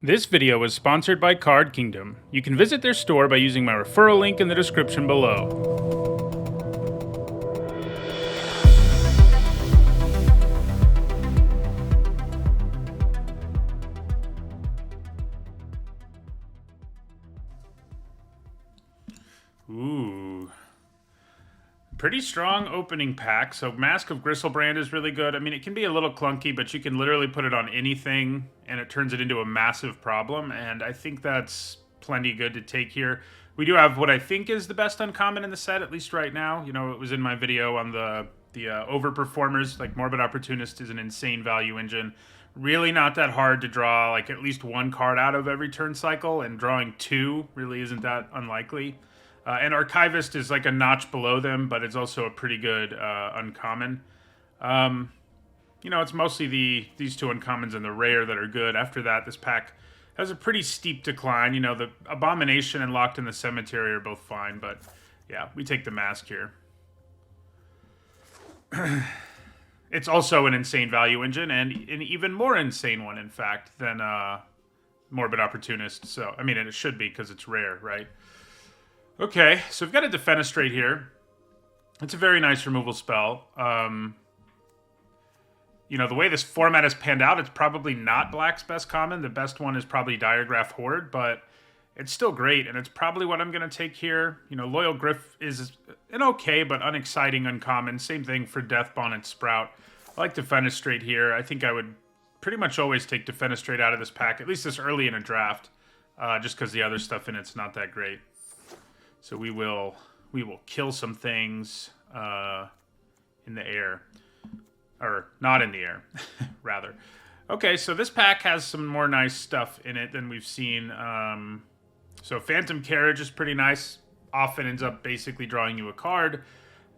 This video is sponsored by Card Kingdom. You can visit their store by using my referral link in the description below. Ooh. Pretty strong opening pack. So Mask of Gristlebrand is really good. I mean, it can be a little clunky, but you can literally put it on anything and it turns it into a massive problem. And I think that's plenty good to take here. We do have what I think is the best uncommon in the set, at least right now. You know, it was in my video on the overperformers. Like Morbid Opportunist is an insane value engine. Really not that hard to draw like at least one card out of every turn cycle, and drawing two really isn't that unlikely. And Archivist is like a notch below them, but it's also a pretty good uncommon. You know, it's mostly these two uncommons and the rare that are good. After that, this pack has a pretty steep decline. You know, the Abomination and Locked in the Cemetery are both fine, but yeah, we take the Mask here. It's also an insane value engine, and an even more insane one, in fact, than Morbid Opportunist. So, I mean, it should be because it's rare, right? Okay, so we've got a Defenestrate here. It's a very nice removal spell. You know, the way this format is panned out, it's probably not Black's best common. The best one is probably Diregraph Horde, but it's still great, and it's probably what I'm going to take here. You know, Loyal Griff is an okay but unexciting uncommon. Same thing for Deathbond and Sprout. I like Defenestrate here. I think I would pretty much always take Defenestrate out of this pack, at least this early in a draft, just because the other stuff in it's not that great. So we will kill some things in the air. Or not in the air, rather. Okay, so this pack has some more nice stuff in it than we've seen. So Phantom Carriage is pretty nice. Often ends up basically drawing you a card.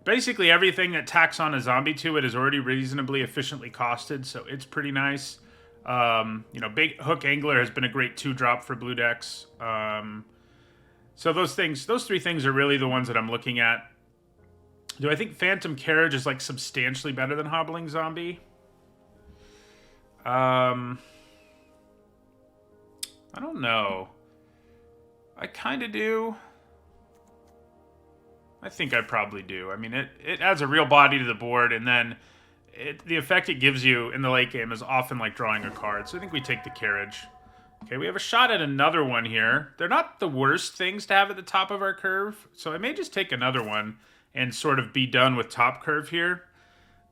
Basically everything that tacks on a zombie to it is already reasonably efficiently costed, so it's pretty nice. You know, Big Hook Angler has been a great 2-drop for blue decks. So those three things are really the ones that I'm looking at. Do I think Phantom Carriage is like substantially better than Hobbling Zombie? I don't know. I kind of do. I think I probably do. I mean, it adds a real body to the board, and then the effect it gives you in the late game is often like drawing a card. So I think we take the Carriage. Okay, we have a shot at another one here. They're not the worst things to have at the top of our curve, so I may just take another one and sort of be done with top curve here.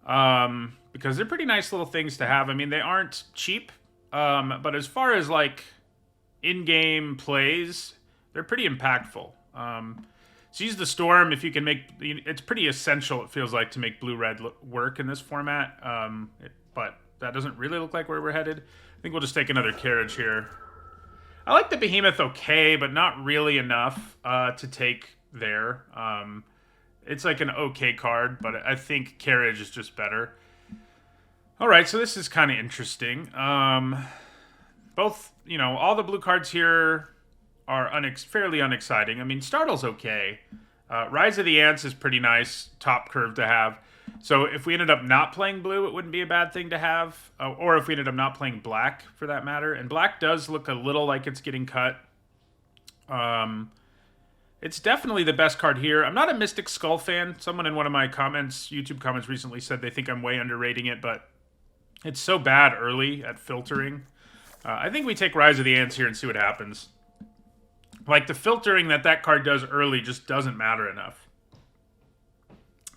Because they're pretty nice little things to have. I mean, they aren't cheap, but as far as like in-game plays, they're pretty impactful. Seize the Storm, if you can make... It's pretty essential, it feels like, to make blue-red work in this format. But that doesn't really look like where we're headed. I think we'll just take another Carriage here. I like the Behemoth okay, but not really enough to take there. It's like an okay card, but I think Carriage is just better. Alright, so this is kind of interesting. Both, you know, all the blue cards here are fairly unexciting. I mean, Startle's okay. Rise of the Ants is pretty nice top curve to have. So if we ended up not playing blue, it wouldn't be a bad thing to have. Or if we ended up not playing black, for that matter. And black does look a little like it's getting cut. It's definitely the best card here. I'm not a Mystic Skull fan. Someone in one of my YouTube comments recently said they think I'm way underrating it, but it's so bad early at filtering. I think we take Rise of the Ants here and see what happens. Like, the filtering that card does early just doesn't matter enough.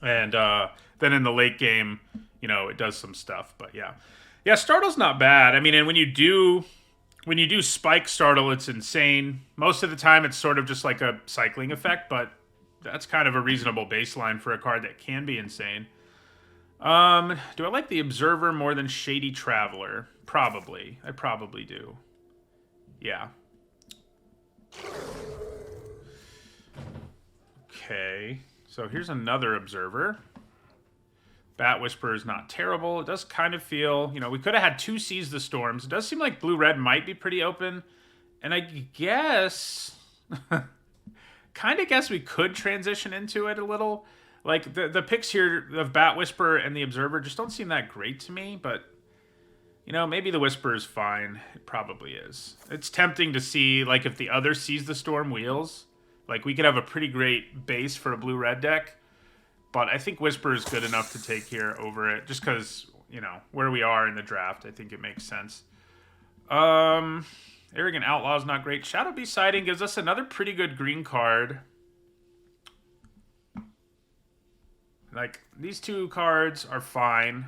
And then in the late game, you know, it does some stuff. But yeah. Yeah, Startle's not bad. I mean, and when you do spike Startle, it's insane. Most of the time, it's sort of just like a cycling effect, but that's kind of a reasonable baseline for a card that can be insane. Do I like the Observer more than Shady Traveler? Probably. I probably do. Yeah. Okay. So here's another Observer. Bat Whisperer is not terrible. It does kind of feel, you know, we could have had 2 Seize the Storms. It does seem like blue-red might be pretty open. And I guess, kind of guess we could transition into it a little. Like, the picks here of Bat Whisperer and the Observer just don't seem that great to me, but You know, maybe the Whisper is fine. It probably is. It's tempting to see, like, if the other Seize the Storm wheels. Like, we could have a pretty great base for a blue-red deck. But I think Whisper is good enough to take here over it. Just because, you know, where we are in the draft, I think it makes sense. Arrogant Outlaw is not great. Shadow Beast Sighting gives us another pretty good green card. Like, these two cards are fine.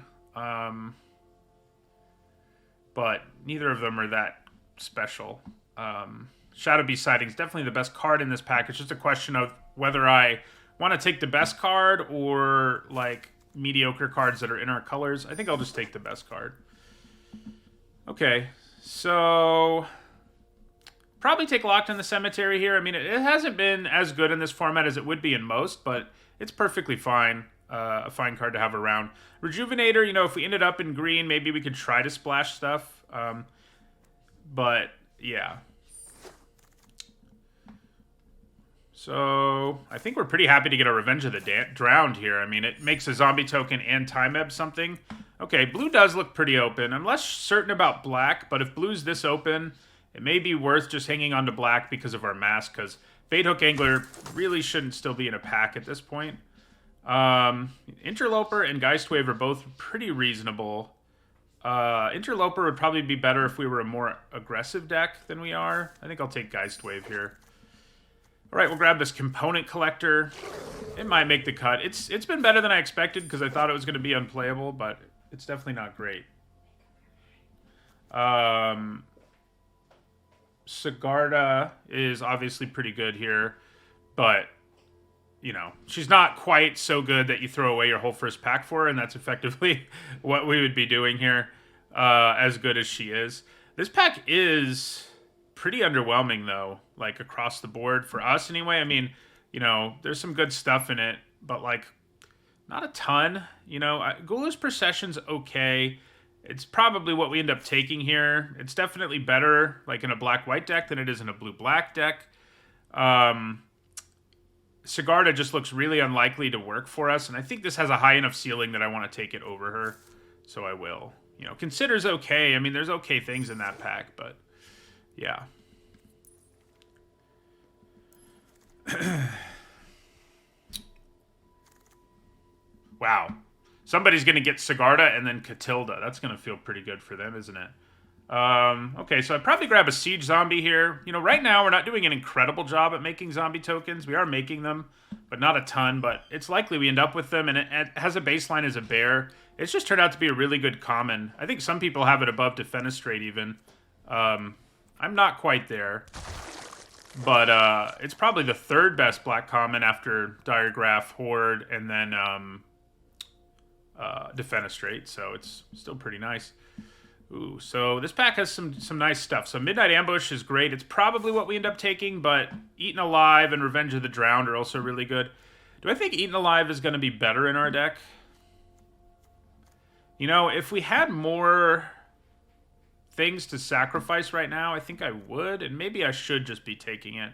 But neither of them are that special. Shadow Beast Sighting is definitely the best card in this pack. It's just a question of whether I want to take the best card or, like, mediocre cards that are in our colors. I think I'll just take the best card. Okay, so probably take Locked in the Cemetery here. I mean, it hasn't been as good in this format as it would be in most, but it's perfectly fine. A fine card to have around. Rejuvenator, you know, if we ended up in green, maybe we could try to splash stuff. But, yeah. So, I think we're pretty happy to get a Revenge of the Drowned here. I mean, it makes a zombie token and Time Ebb something. Okay, blue does look pretty open. I'm less certain about black, but if blue's this open, it may be worth just hanging on to black because of our mask, because Bait Hook Angler really shouldn't still be in a pack at this point. Interloper and Geistwave are both pretty reasonable. Interloper would probably be better if we were a more aggressive deck than we are. I think I'll take Geistwave here. Alright, we'll grab this Component Collector. It might make the cut. It's been better than I expected because I thought it was going to be unplayable, but it's definitely not great. Sigarda is obviously pretty good here, but you know, she's not quite so good that you throw away your whole first pack for her, and that's effectively what we would be doing here, as good as she is. This pack is pretty underwhelming, though, like, across the board, for us anyway. I mean, you know, there's some good stuff in it, but, like, not a ton. You know, Ghoulish Procession's okay. It's probably what we end up taking here. It's definitely better, like, in a black-white deck than it is in a blue-black deck. Sigarda just looks really unlikely to work for us, and I think this has a high enough ceiling that I want to take it over her, so I will. You know, Consider's okay. I mean, there's okay things in that pack, but yeah. Wow. Somebody's going to get Sigarda and then Catilda. That's going to feel pretty good for them, isn't it? Okay, so I'd probably grab a Siege Zombie here. You know, right now we're not doing an incredible job at making zombie tokens. We are making them, but not a ton. But it's likely we end up with them, and it has a baseline as a bear. It's just turned out to be a really good common. I think some people have it above Defenestrate even. I'm not quite there. But it's probably the third best black common after Diregraph, Horde, and then Defenestrate. So it's still pretty nice. Ooh, so this pack has some nice stuff. So Midnight Ambush is great. It's probably what we end up taking, but Eaten Alive and Revenge of the Drowned are also really good. Do I think Eaten Alive is going to be better in our deck? You know, if we had more things to sacrifice right now, I think I would, and maybe I should just be taking it.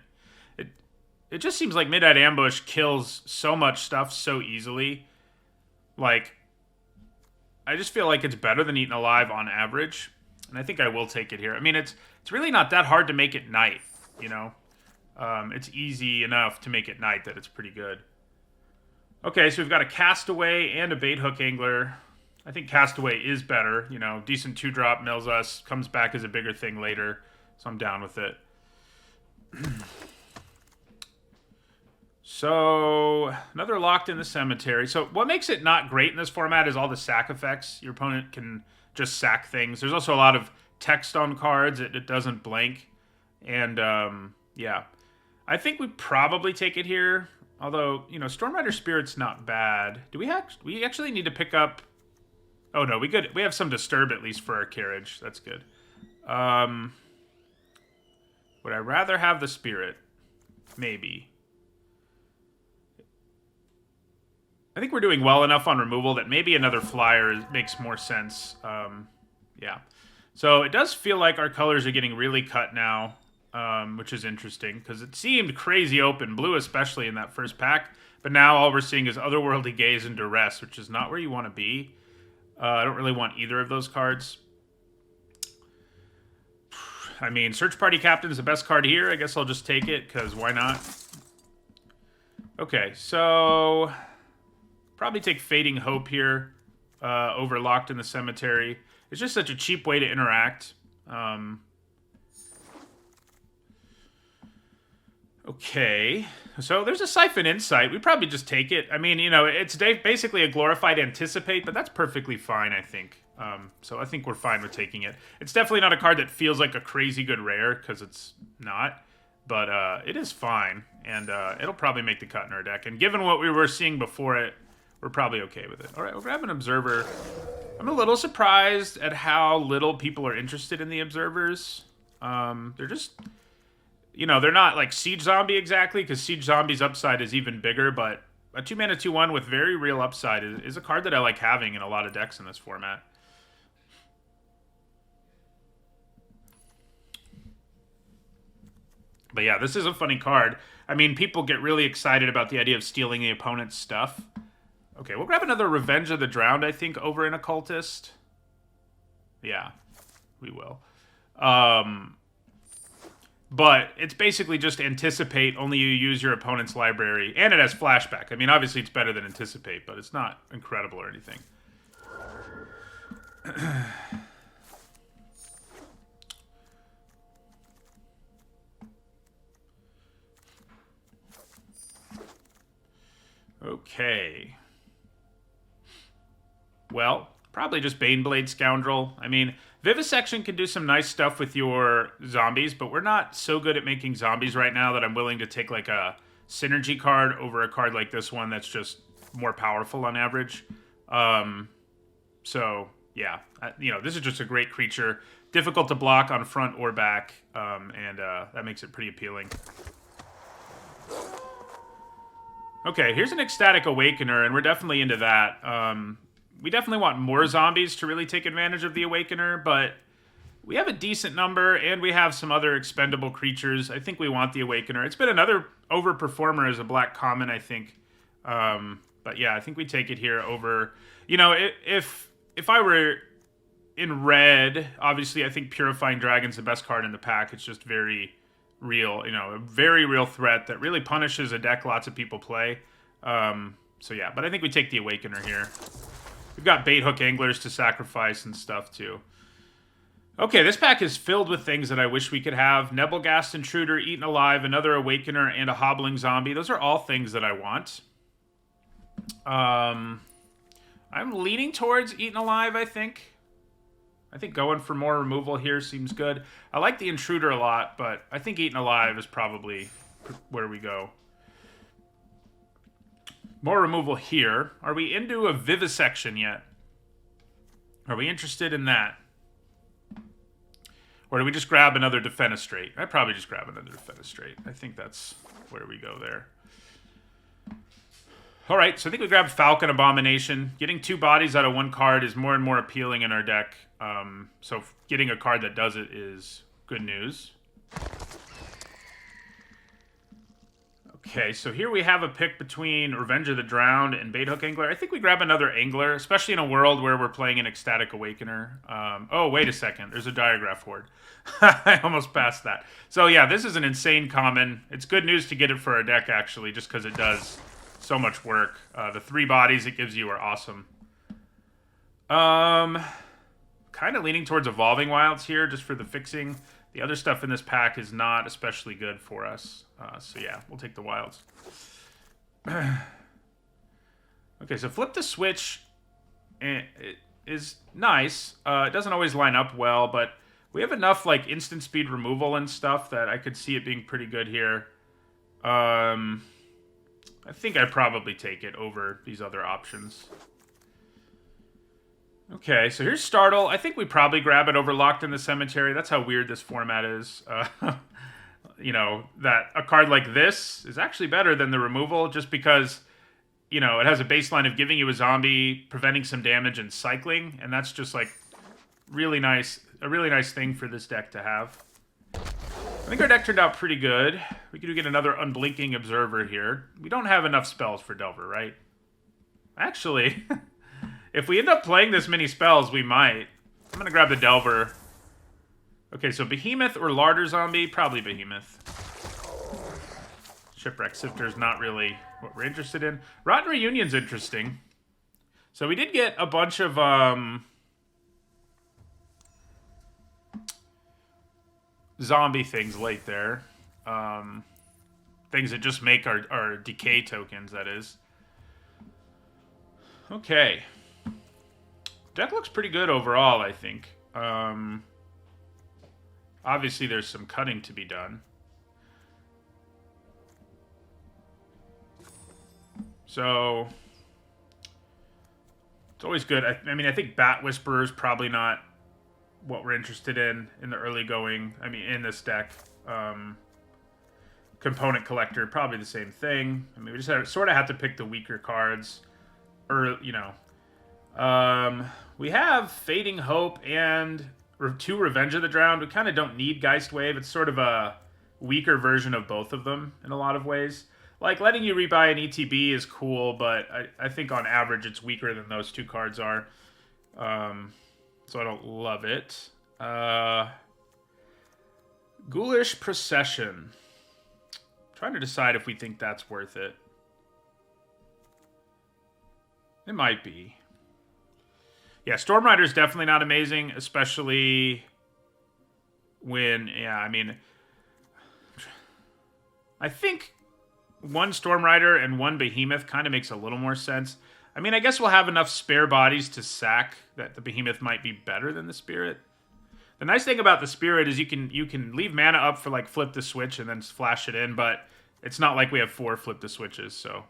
It just seems like Midnight Ambush kills so much stuff so easily. Like, I just feel like it's better than Eaten Alive on average, and I think I will take it here. I mean, it's really not that hard to make it night, you know? It's easy enough to make it night that it's pretty good. Okay, so we've got a Castaway and a Bait Hook Angler. I think Castaway is better, you know, decent 2-drop, mills us, comes back as a bigger thing later, so I'm down with it. So, another Locked in the Cemetery. So, what makes it not great in this format is all the sack effects. Your opponent can just sack things. There's also a lot of text on cards. It doesn't blank. And, yeah. I think we probably take it here. Although, you know, Stormrider Spirit's not bad. Do we actually need to pick up... Oh, no, we have some Disturb at least for our carriage. That's good. Would I rather have the Spirit? Maybe. I think we're doing well enough on removal that maybe another flyer makes more sense. Yeah. So it does feel like our colors are getting really cut now, which is interesting, because it seemed crazy open, blue especially in that first pack, but now all we're seeing is Otherworldly Gaze and Duress, which is not where you want to be. I don't really want either of those cards. I mean, Search Party Captain is the best card here. I guess I'll just take it, because why not? Okay, so... probably take Fading Hope here over Locked in the Cemetery. It's just such a cheap way to interact. Okay, so there's a Siphon Insight. We probably just take it. I mean, you know, it's basically a glorified Anticipate, but that's perfectly fine, I think. So I think we're fine with taking it. It's definitely not a card that feels like a crazy good rare, because it's not. But it is fine, and it'll probably make the cut in our deck. And given what we were seeing before it, we're probably okay with it. All right, we'll grab an Observer. I'm a little surprised at how little people are interested in the Observers. They're just... you know, they're not like Siege Zombie exactly, because Siege Zombie's upside is even bigger, but a 2-mana 2/1 with very real upside is a card that I like having in a lot of decks in this format. But yeah, this is a funny card. I mean, people get really excited about the idea of stealing the opponent's stuff. Okay, we'll grab another Revenge of the Drowned, I think, over an Occultist. Yeah, we will. But it's basically just Anticipate, only you use your opponent's library. And it has Flashback. I mean, obviously it's better than Anticipate, but it's not incredible or anything. Okay. Well, probably just Baneblade Scoundrel. I mean, Vivisection can do some nice stuff with your zombies, but we're not so good at making zombies right now that I'm willing to take like a synergy card over a card like this one that's just more powerful on average. So, yeah. You know, this is just a great creature. Difficult to block on front or back, and that makes it pretty appealing. Okay, here's an Ecstatic Awakener, and we're definitely into that. We definitely want more zombies to really take advantage of the Awakener, but we have a decent number, and we have some other expendable creatures. I think we want the Awakener. It's been another overperformer as a black common, I think. But yeah, I think we take it here over... You know, if I were in red, obviously I think Purifying Dragon's the best card in the pack. It's just very real, you know, a very real threat that really punishes a deck lots of people play. So yeah, but I think we take the Awakener here. We've got Bait Hook Anglers to sacrifice and stuff too. Okay, this pack is filled with things that I wish we could have. Nebelgast Intruder, Eaten Alive, another Awakener, and a Hobbling Zombie. Those are all things that I want. I'm leaning towards Eaten Alive, I think. I think going for more removal here seems good. I like the Intruder a lot, but I think Eaten Alive is probably where we go. More removal here. Are we into a Vivisection yet? Are we interested in that? Or do we just grab another Defenestrate? I'd probably just grab another Defenestrate. I think that's where we go there. Alright, so I think we grabbed Falcon Abomination. Getting 2 bodies out of 1 card is more and more appealing in our deck. So getting a card that does it is good news. Okay, so here we have a pick between Revenge of the Drowned and Bait Hook Angler. I think we grab another Angler, especially in a world where we're playing an Ecstatic Awakener. Oh, wait a second. There's a Diagraph Horde. I almost passed that. So yeah, this is an insane common. It's good news to get it for our deck, actually, just because it does so much work. The 3 bodies it gives you are awesome. Kind of leaning towards Evolving Wilds here, just for the fixing. The other stuff in this pack is not especially good for us. So yeah, we'll take the Wilds. Okay, so Flip the Switch is nice. It doesn't always line up well, but we have enough like instant speed removal and stuff that I could see it being pretty good here. I think I'd probably take it over these other options. Okay, so here's Startle. I think we probably grab it over Locked in the Cemetery. That's how weird this format is. You know, that a card like this is actually better than the removal just because, you know, it has a baseline of giving you a zombie, preventing some damage, and cycling. And that's just, like, really nice, a really nice thing for this deck to have. I think our deck turned out pretty good. We could get another Unblinking Observer here. We don't have enough spells for Delver, right? Actually... If we end up playing this many spells, we might. I'm going to grab the Delver. Okay, so Behemoth or Larder Zombie? Probably Behemoth. Shipwreck Sifter's not really what we're interested in. Rotten Reunion's interesting. So we did get a bunch of zombie things late there. Things that just make our decay tokens, that is. Okay. Deck looks pretty good overall, I think. Obviously, there's some cutting to be done. So, it's always good. I mean, I think Bat Whisperer is probably not what we're interested in the early going. I mean, in this deck. Component Collector, probably the same thing. I mean, we just sort of have to pick the weaker cards. Or, you know. We have Fading Hope and 2 Revenge of the Drowned. We kind of don't need Geist Wave. It's sort of a weaker version of both of them in a lot of ways. Like, letting you rebuy an ETB is cool, but I think on average it's weaker than those 2 cards are. So I don't love it. Ghoulish Procession. Trying to decide if we think that's worth it. It might be. Yeah, Storm Rider is definitely not amazing, especially when, yeah, I mean, I think 1 Storm Rider and 1 Behemoth kind of makes a little more sense. I mean, I guess we'll have enough spare bodies to sack that the Behemoth might be better than the Spirit. The nice thing about the Spirit is you can leave mana up for like flip the switch and then flash it in, but it's not like we have 4 flip the switches, so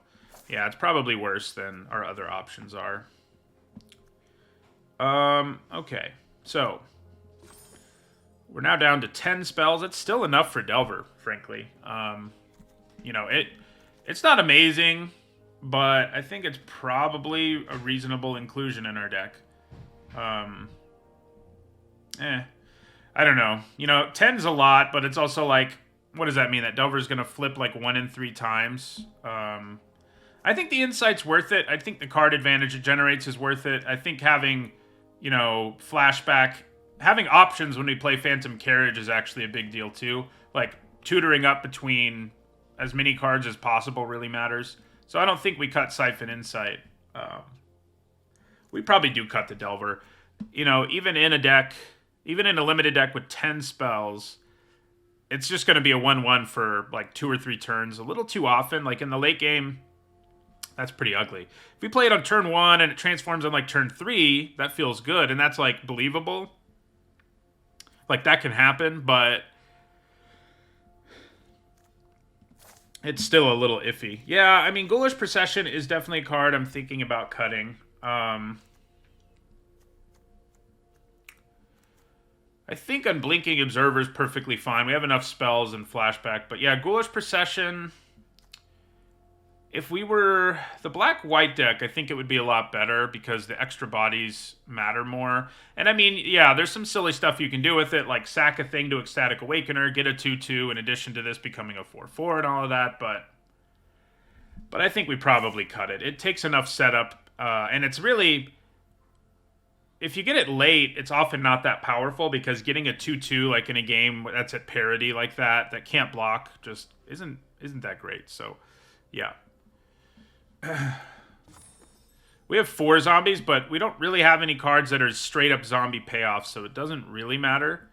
yeah, it's probably worse than our other options are. Okay, so we're now down to 10 spells. It's still enough for Delver, frankly. You know, it's not amazing, but I think it's probably a reasonable inclusion in our deck. I don't know. You know, 10's a lot, but it's also like, what does that mean? That Delver's going to flip like 1 in 3 times? I think the Insight's worth it. I think the card advantage it generates is worth it. I think having, you know, flashback, having options when we play Phantom Carriage is actually a big deal too. Like, tutoring up between as many cards as possible really matters. So I don't think we cut Siphon Insight. We probably do cut the Delver. You know, even in a limited deck with 10 spells, it's just going to be a 1/1 for like 2 or 3 turns. A little too often. Like in the late game, that's pretty ugly. If we play it on turn 1 and it transforms on like turn 3, that feels good. And that's like believable. Like that can happen, but it's still a little iffy. Yeah, I mean, Ghoulish Procession is definitely a card I'm thinking about cutting. I think Unblinking Observer is perfectly fine. We have enough spells and flashback. But yeah, Ghoulish Procession, if we were the black-white deck, I think it would be a lot better because the extra bodies matter more. And I mean, yeah, there's some silly stuff you can do with it, like sack a thing to Ecstatic Awakener, get a 2/2 in addition to this becoming a 4/4 and all of that, but I think we probably cut it. It takes enough setup, and it's really, if you get it late, it's often not that powerful because getting a 2/2 like in a game that's at parity like that can't block just isn't that great. So, yeah. We have 4 zombies, but we don't really have any cards that are straight up zombie payoffs, so it doesn't really matter.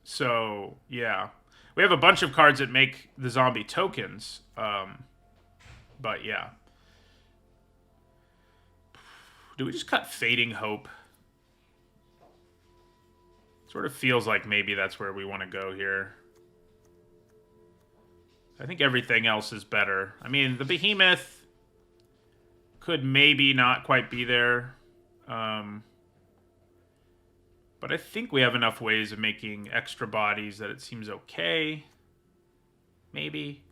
So, yeah. We have a bunch of cards that make the zombie tokens, but yeah. Do we just cut Fading Hope? Sort of feels like maybe that's where we want to go here. I think everything else is better. I mean, the Behemoth could maybe not quite be there. But I think we have enough ways of making extra bodies that it seems okay. Maybe.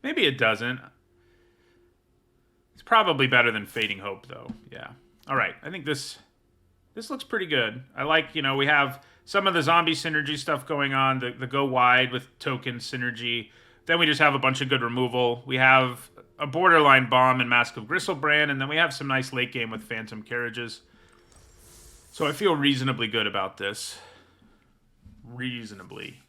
Maybe it doesn't. It's probably better than Fading Hope, though. Yeah. All right. I think this looks pretty good. I like, you know, we have some of the zombie synergy stuff going on, the go wide with token synergy. Then we just have a bunch of good removal. We have a borderline bomb and Mask of Gristlebrand, and then we have some nice late game with Phantom Carriages. So I feel reasonably good about this. Reasonably.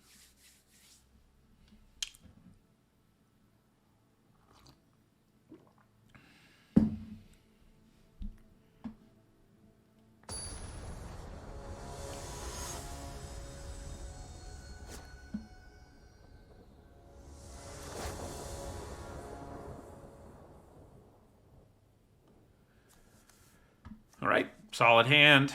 All right, solid hand.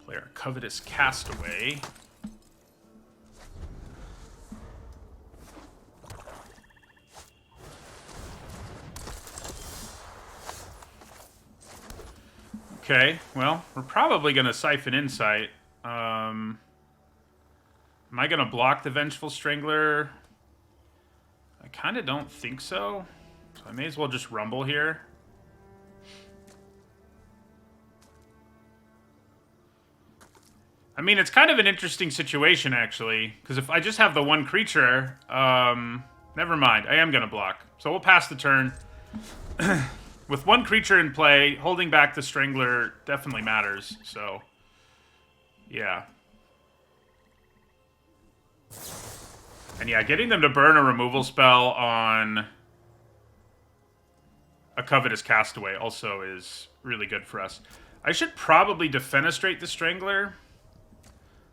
Play our Covetous Castaway. Okay, well, we're probably going to Siphon Insight. Am I going to block the Vengeful Strangler? I kind of don't think so. So I may as well just Rumble here. I mean, it's kind of an interesting situation, actually. Because if I just have the one creature... never mind, I am going to block. So we'll pass the turn. With one creature in play, holding back the Strangler definitely matters, so... yeah. And yeah, getting them to burn a removal spell on a Covetous Castaway also is really good for us. I should probably Defenestrate the Strangler.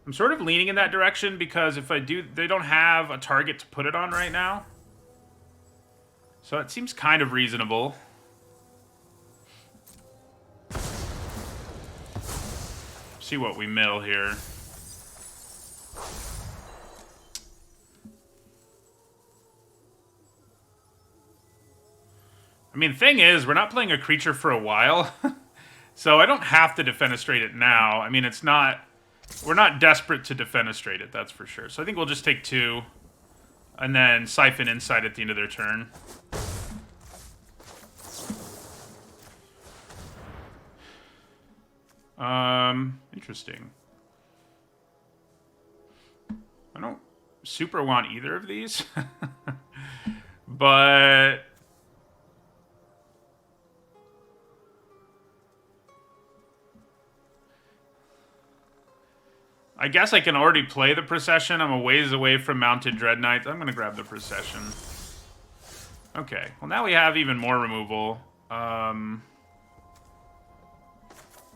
I'm sort of leaning in that direction because if I do, they don't have a target to put it on right now. So it seems kind of reasonable. See what we mill here. I mean, the thing is, we're not playing a creature for a while. So I don't have to Defenestrate it now. I mean, it's not... we're not desperate to Defenestrate it, that's for sure. So I think we'll just take 2. And then Siphon Insight at the end of their turn. Interesting. I don't super want either of these. But... I guess I can already play the Procession. I'm a ways away from Mounted Dread Knights. I'm going to grab the Procession. Okay. Well, now we have even more removal.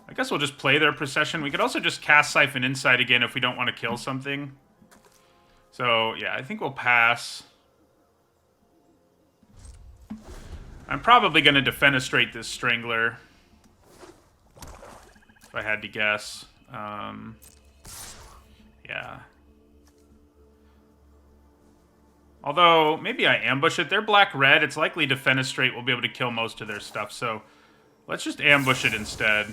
I guess we'll just play their Procession. We could also just cast Siphon Insight again if we don't want to kill something. So, yeah, I think we'll pass. I'm probably going to Defenestrate this Strangler. If I had to guess. Yeah. Although, maybe I ambush it. They're black-red. It's likely Defenestrate will be able to kill most of their stuff, so let's just ambush it instead.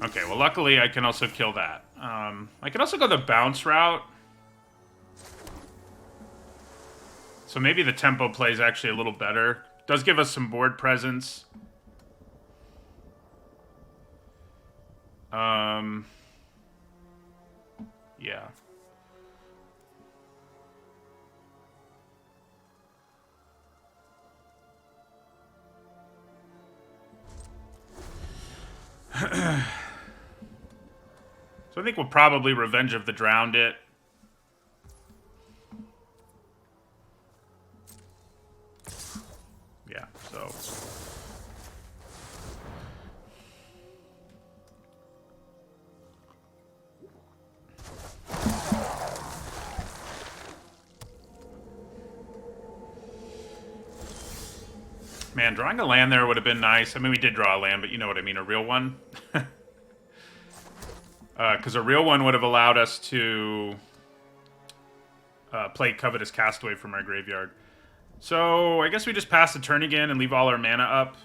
Okay, well, luckily I can also kill that. I can also go the bounce route. So maybe the tempo play is actually a little better. Does give us some board presence. Yeah. So I think we'll probably Revenge of the Drowned it. Yeah, so... Man, drawing a land there would have been nice. I mean, we did draw a land, but you know what I mean, a real one. Because a real one would have allowed us to play Covetous Castaway from our graveyard. So I guess we just pass the turn again and leave all our mana up.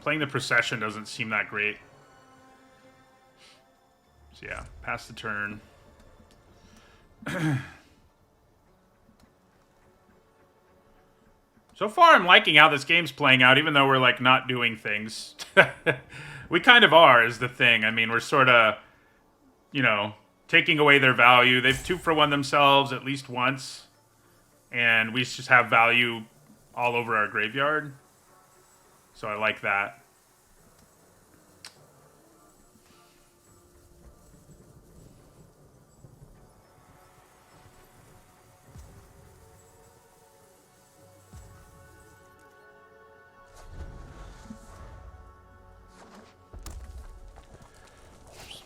Playing the Procession doesn't seem that great. So yeah, pass the turn. So far, I'm liking how this game's playing out, even though we're, like, not doing things. We kind of are, is the thing. I mean, we're sort of, you know, taking away their value. They've 2-for-1 themselves at least once. And we just have value all over our graveyard. So I like that.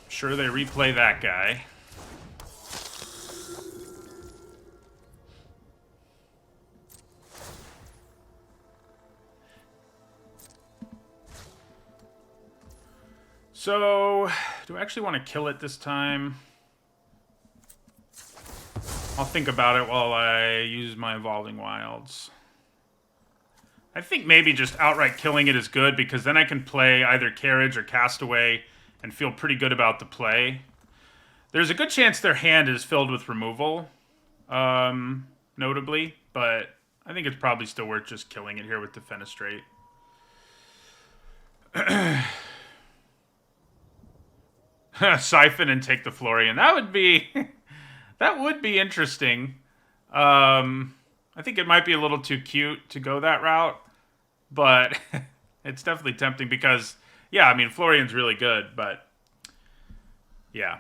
Sure, they replay that guy. So, do I actually want to kill it this time? I'll think about it while I use my Evolving Wilds. I think maybe just outright killing it is good, because then I can play either Carriage or Castaway and feel pretty good about the play. There's a good chance their hand is filled with removal, notably, but I think it's probably still worth just killing it here with Defenestrate. Siphon and take the Florian. That would be that would be interesting. I think it might be a little too cute to go that route, but it's definitely tempting because, yeah, I mean, Florian's really good, but yeah.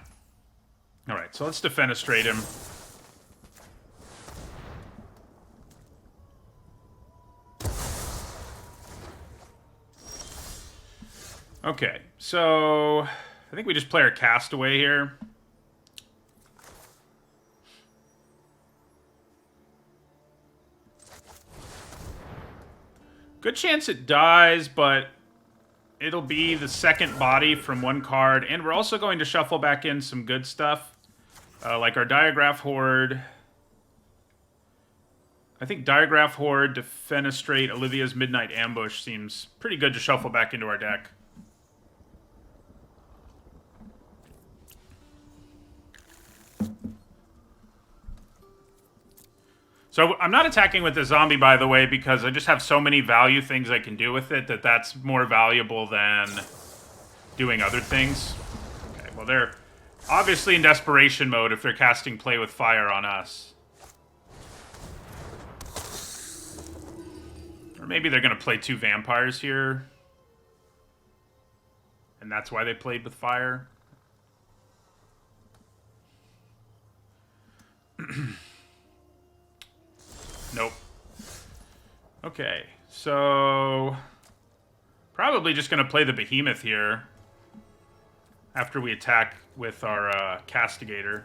All right, so let's Defenestrate him. Okay, so I think we just play our Castaway here. Good chance it dies, but it'll be the second body from one card, and we're also going to shuffle back in some good stuff, like our Diagraph Horde. I think Diagraph Horde, Defenestrate, Olivia's Midnight Ambush seems pretty good to shuffle back into our deck. So I'm not attacking with the zombie, by the way, because I just have so many value things I can do with it that's more valuable than doing other things. Okay, well, they're obviously in desperation mode if they're casting Play with Fire on us. Or maybe they're going to play 2 vampires here. And that's why they played with Fire. Nope. Okay, so probably just going to play the Behemoth here after we attack with our Castigator.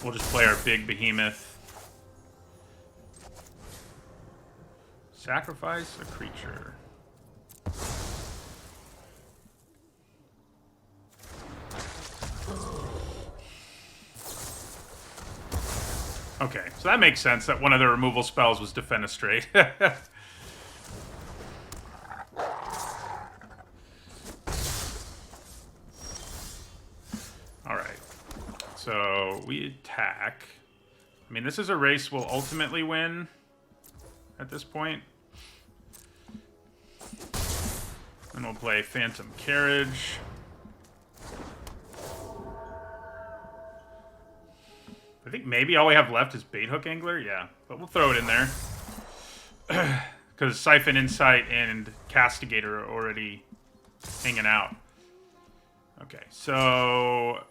We'll just play our big Behemoth. Sacrifice a creature. Okay, so that makes sense that one of the removal spells was Defenestrate. Alright, so we attack. I mean, this is a race we'll ultimately win at this point. And we'll play Phantom Carriage. I think maybe all we have left is Baithook Angler. Yeah, but we'll throw it in there. Because Siphon, Insight, and Castigator are already hanging out. Okay, so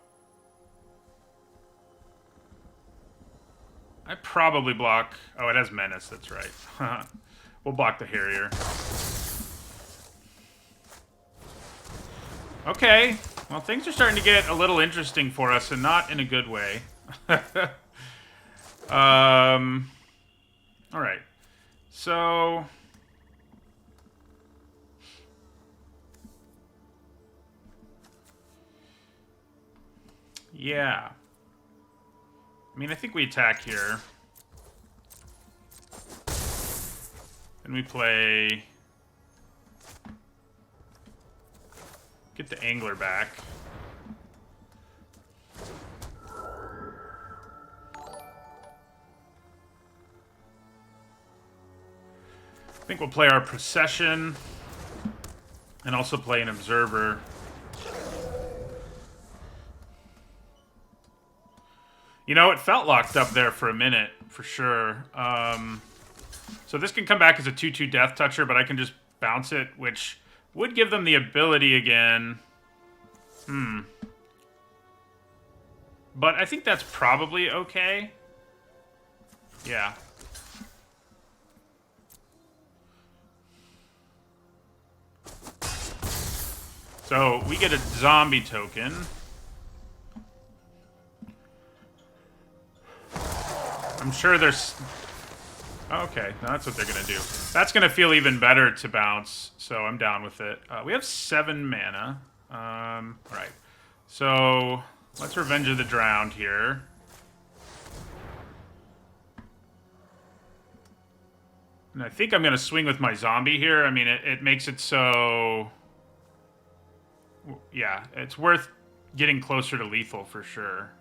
I probably block... Oh, it has Menace, that's right. We'll block the Harrier. Okay, well, things are starting to get a little interesting for us, and not in a good way. Alright. So... yeah. I mean, I think we attack here. And we play... Get the angler back. I think we'll play our procession and also play an observer. You know, it felt locked up there for a minute, for sure. So this can come back as a 2/2 Death Toucher, but I can just bounce it, which would give them the ability again. But I think that's probably okay. Yeah. So we get a zombie token. I'm sure there's... Okay, no, that's what they're going to do. That's going to feel even better to bounce, so I'm down with it. We have 7 mana. Right. So let's Revenge of the Drowned here. And I think I'm going to swing with my zombie here. I mean, it makes it so... Yeah, it's worth getting closer to lethal for sure.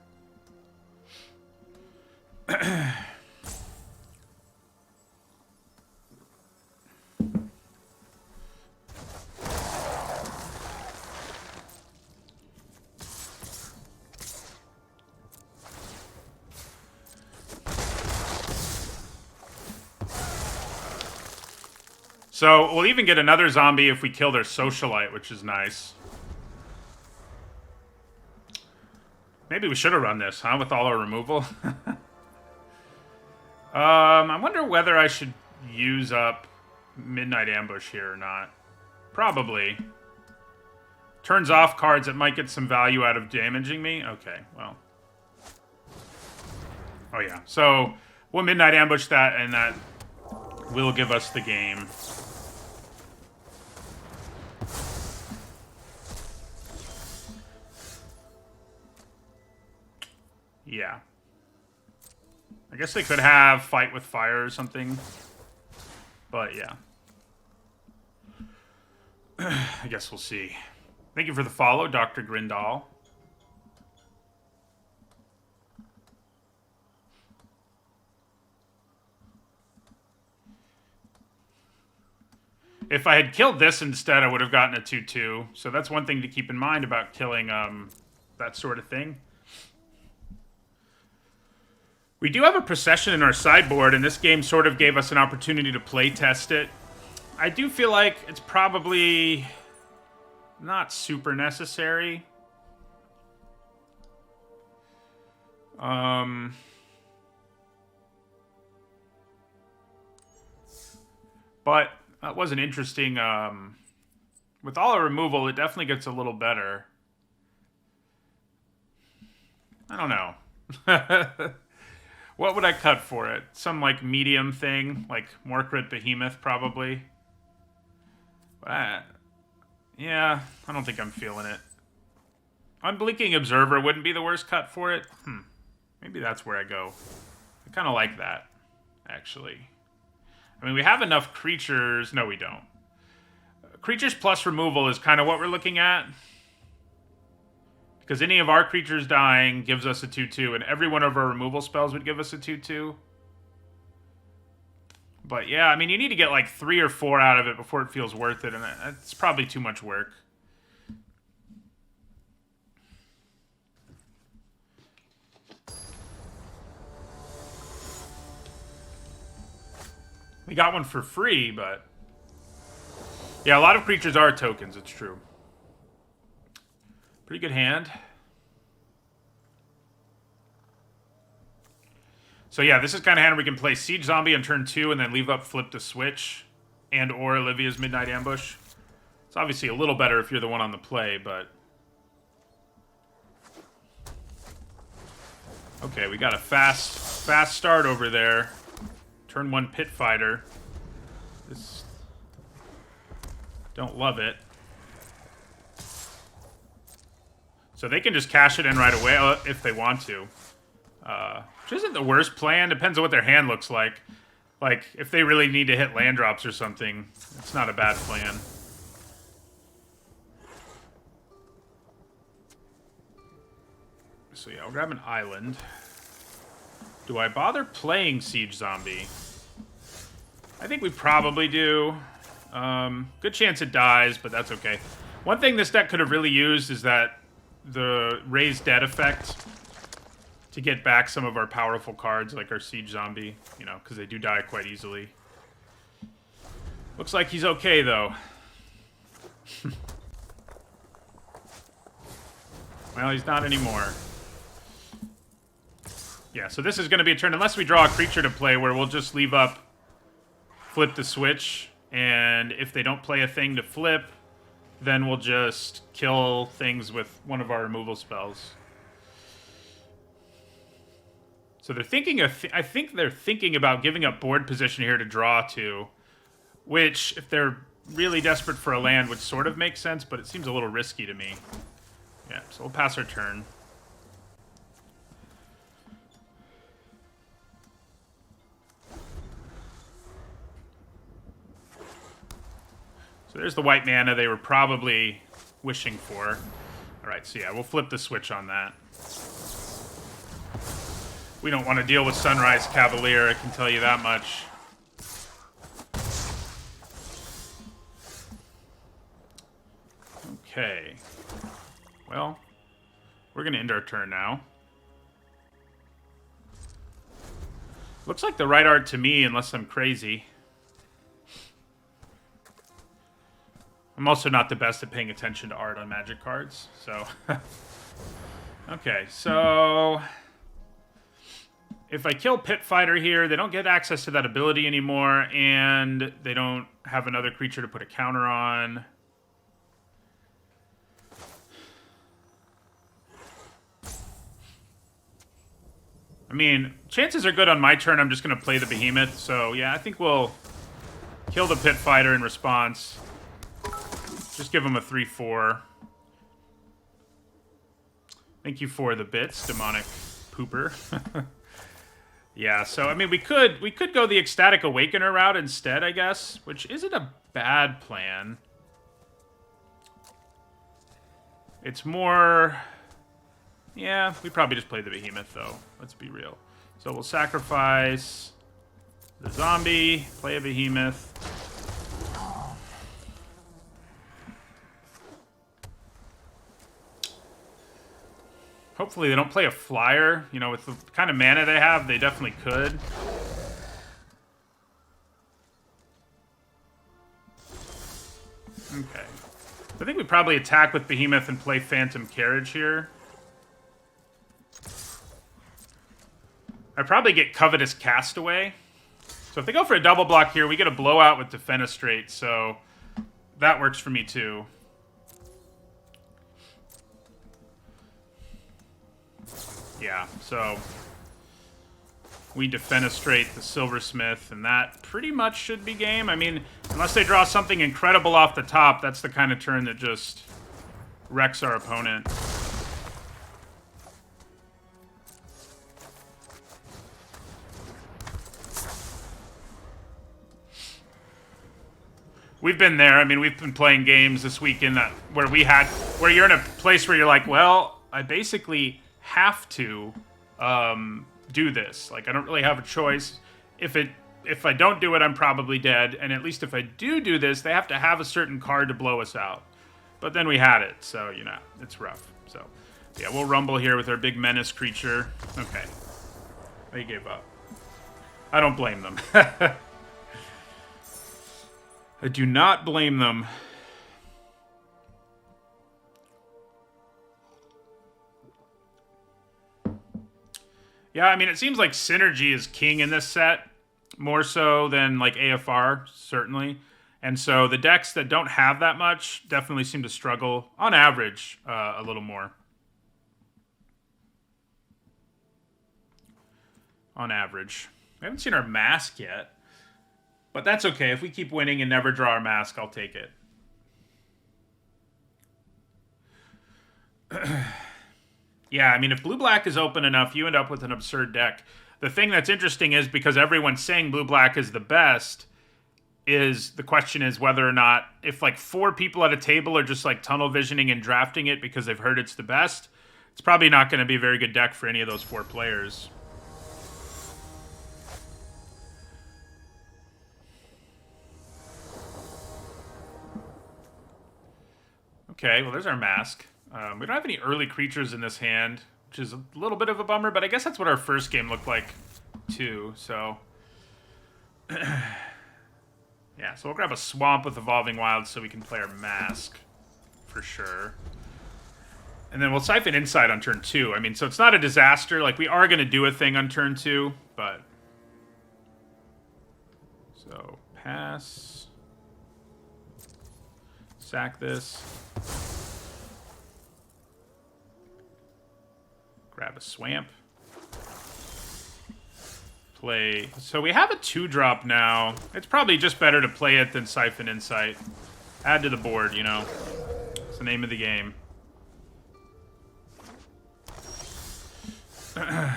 So we'll even get another zombie if we kill their socialite, which is nice. Maybe we should have run this, huh? With all our removal. I wonder whether I should use up Midnight Ambush here or not. Probably. Turns off cards that might get some value out of damaging me. Okay, well. Oh yeah, so we'll Midnight Ambush that, and that will give us the game. Yeah. I guess they could have Fight with Fire or something. But yeah. I guess we'll see. Thank you for the follow, Dr. Grindal. If I had killed this instead, I would have gotten a 2/2. So that's one thing to keep in mind about killing that sort of thing. We do have a procession in our sideboard, and this game sort of gave us an opportunity to play test it. I do feel like it's probably not super necessary. But that was an interesting... with all our removal, it definitely gets a little better. I don't know. What would I cut for it? Some, like, medium thing? Like, Morcrit Behemoth, probably? Yeah, I don't think I'm feeling it. Unblinking Observer wouldn't be the worst cut for it. Maybe that's where I go. I kind of like that, actually. I mean, we have enough creatures... No, we don't. Creatures plus removal is kind of what we're looking at. Because any of our creatures dying gives us a 2/2, and every one of our removal spells would give us a 2/2. But yeah, I mean, you need to get like 3 or 4 out of it before it feels worth it, and it's probably too much work. We got one for free, but... Yeah, a lot of creatures are tokens, it's true. Pretty good hand. So yeah, this is kind of hand where we can play Siege Zombie on turn 2 and then leave up Flip to Switch and or Olivia's Midnight Ambush. It's obviously a little better if you're the one on the play, but... Okay, we got a fast start over there. Turn 1 Pit Fighter. This... Don't love it. So they can just cash it in right away if they want to. Which isn't the worst plan. Depends on what their hand looks like. Like, if they really need to hit land drops or something, it's not a bad plan. So yeah, I'll grab an island. Do I bother playing Siege Zombie? I think we probably do. Good chance it dies, but that's okay. One thing this deck could have really used is that the Raise Dead effect to get back some of our powerful cards, like our Siege Zombie, you know, because they do die quite easily. Looks like he's okay, though. Well, he's not anymore. Yeah, so this is going to be a turn, unless we draw a creature to play, where we'll just leave up, flip the switch, and if they don't play a thing to flip, then we'll just kill things with one of our removal spells. So they're thinking of, I think they're thinking about giving up board position here to draw to, which, if they're really desperate for a land, would sort of make sense, but it seems a little risky to me. Yeah, so we'll pass our turn. So there's the white mana they were probably wishing for. All right, so yeah, we'll flip the switch on that. We don't want to deal with Sunrise Cavalier, I can tell you that much. Okay. Well, we're going to end our turn now. Looks like the right art to me, unless I'm crazy. I'm also not the best at paying attention to art on Magic cards, so... Okay, so... If I kill Pit Fighter here, they don't get access to that ability anymore, and they don't have another creature to put a counter on. I mean, chances are good on my turn I'm just going to play the Behemoth, so yeah, I think we'll kill the Pit Fighter in response. Just give him a 3/4. Thank you for the bits, Demonic Pooper. Yeah, so I mean we could go the Ecstatic Awakener route instead, I guess, which isn't a bad plan. It's more, yeah, we probably just play the Behemoth though. Let's be real. So we'll sacrifice the zombie, play a Behemoth. Hopefully they don't play a flyer. You know, with the kind of mana they have, they definitely could. Okay. I think we probably attack with Behemoth and play Phantom Carriage here. I probably get Covetous Castaway. So if they go for a double block here, we get a blowout with Defenestrate, so that works for me too. Yeah, so we Defenestrate the Silversmith, and that pretty much should be game. I mean, unless they draw something incredible off the top, that's the kind of turn that just wrecks our opponent. We've been there. I mean, we've been playing games this weekend where you're in a place where you're like, well, I basically have to do this. Like, I don't really have a choice. If I don't do it, I'm probably dead. And at least if I do this, they have to have a certain card to blow us out. But then we had it, so, you know, it's rough. So, yeah, we'll rumble here with our big menace creature. Okay. They gave up. I don't blame them. I do not blame them. Yeah, I mean, it seems like synergy is king in this set, more so than, like, AFR, certainly. And so the decks that don't have that much definitely seem to struggle, on average, a little more. On average. We haven't seen our mask yet. But that's okay. If we keep winning and never draw our mask, I'll take it. Yeah, I mean, if blue-black is open enough, you end up with an absurd deck. The thing that's interesting is, because everyone's saying blue-black is the best, the question is whether or not, if like 4 people at a table are just like tunnel visioning and drafting it because they've heard it's the best, It's probably not going to be a very good deck for any of those 4 players. Okay, well, there's our Mask. We don't have any early creatures in this hand, which is a little bit of a bummer, but I guess that's what our first game looked like, too, so... yeah, so we'll grab a Swamp with Evolving Wilds so we can play our Mask, for sure. And then we'll Siphon Insight on turn 2. I mean, so it's not a disaster. Like, we are going to do a thing on turn 2, but... so, pass. Sack this. Grab a Swamp. Play. So we have a 2-drop now. It's probably just better to play it than Siphon Insight. Add to the board, you know. It's the name of the game. Alright,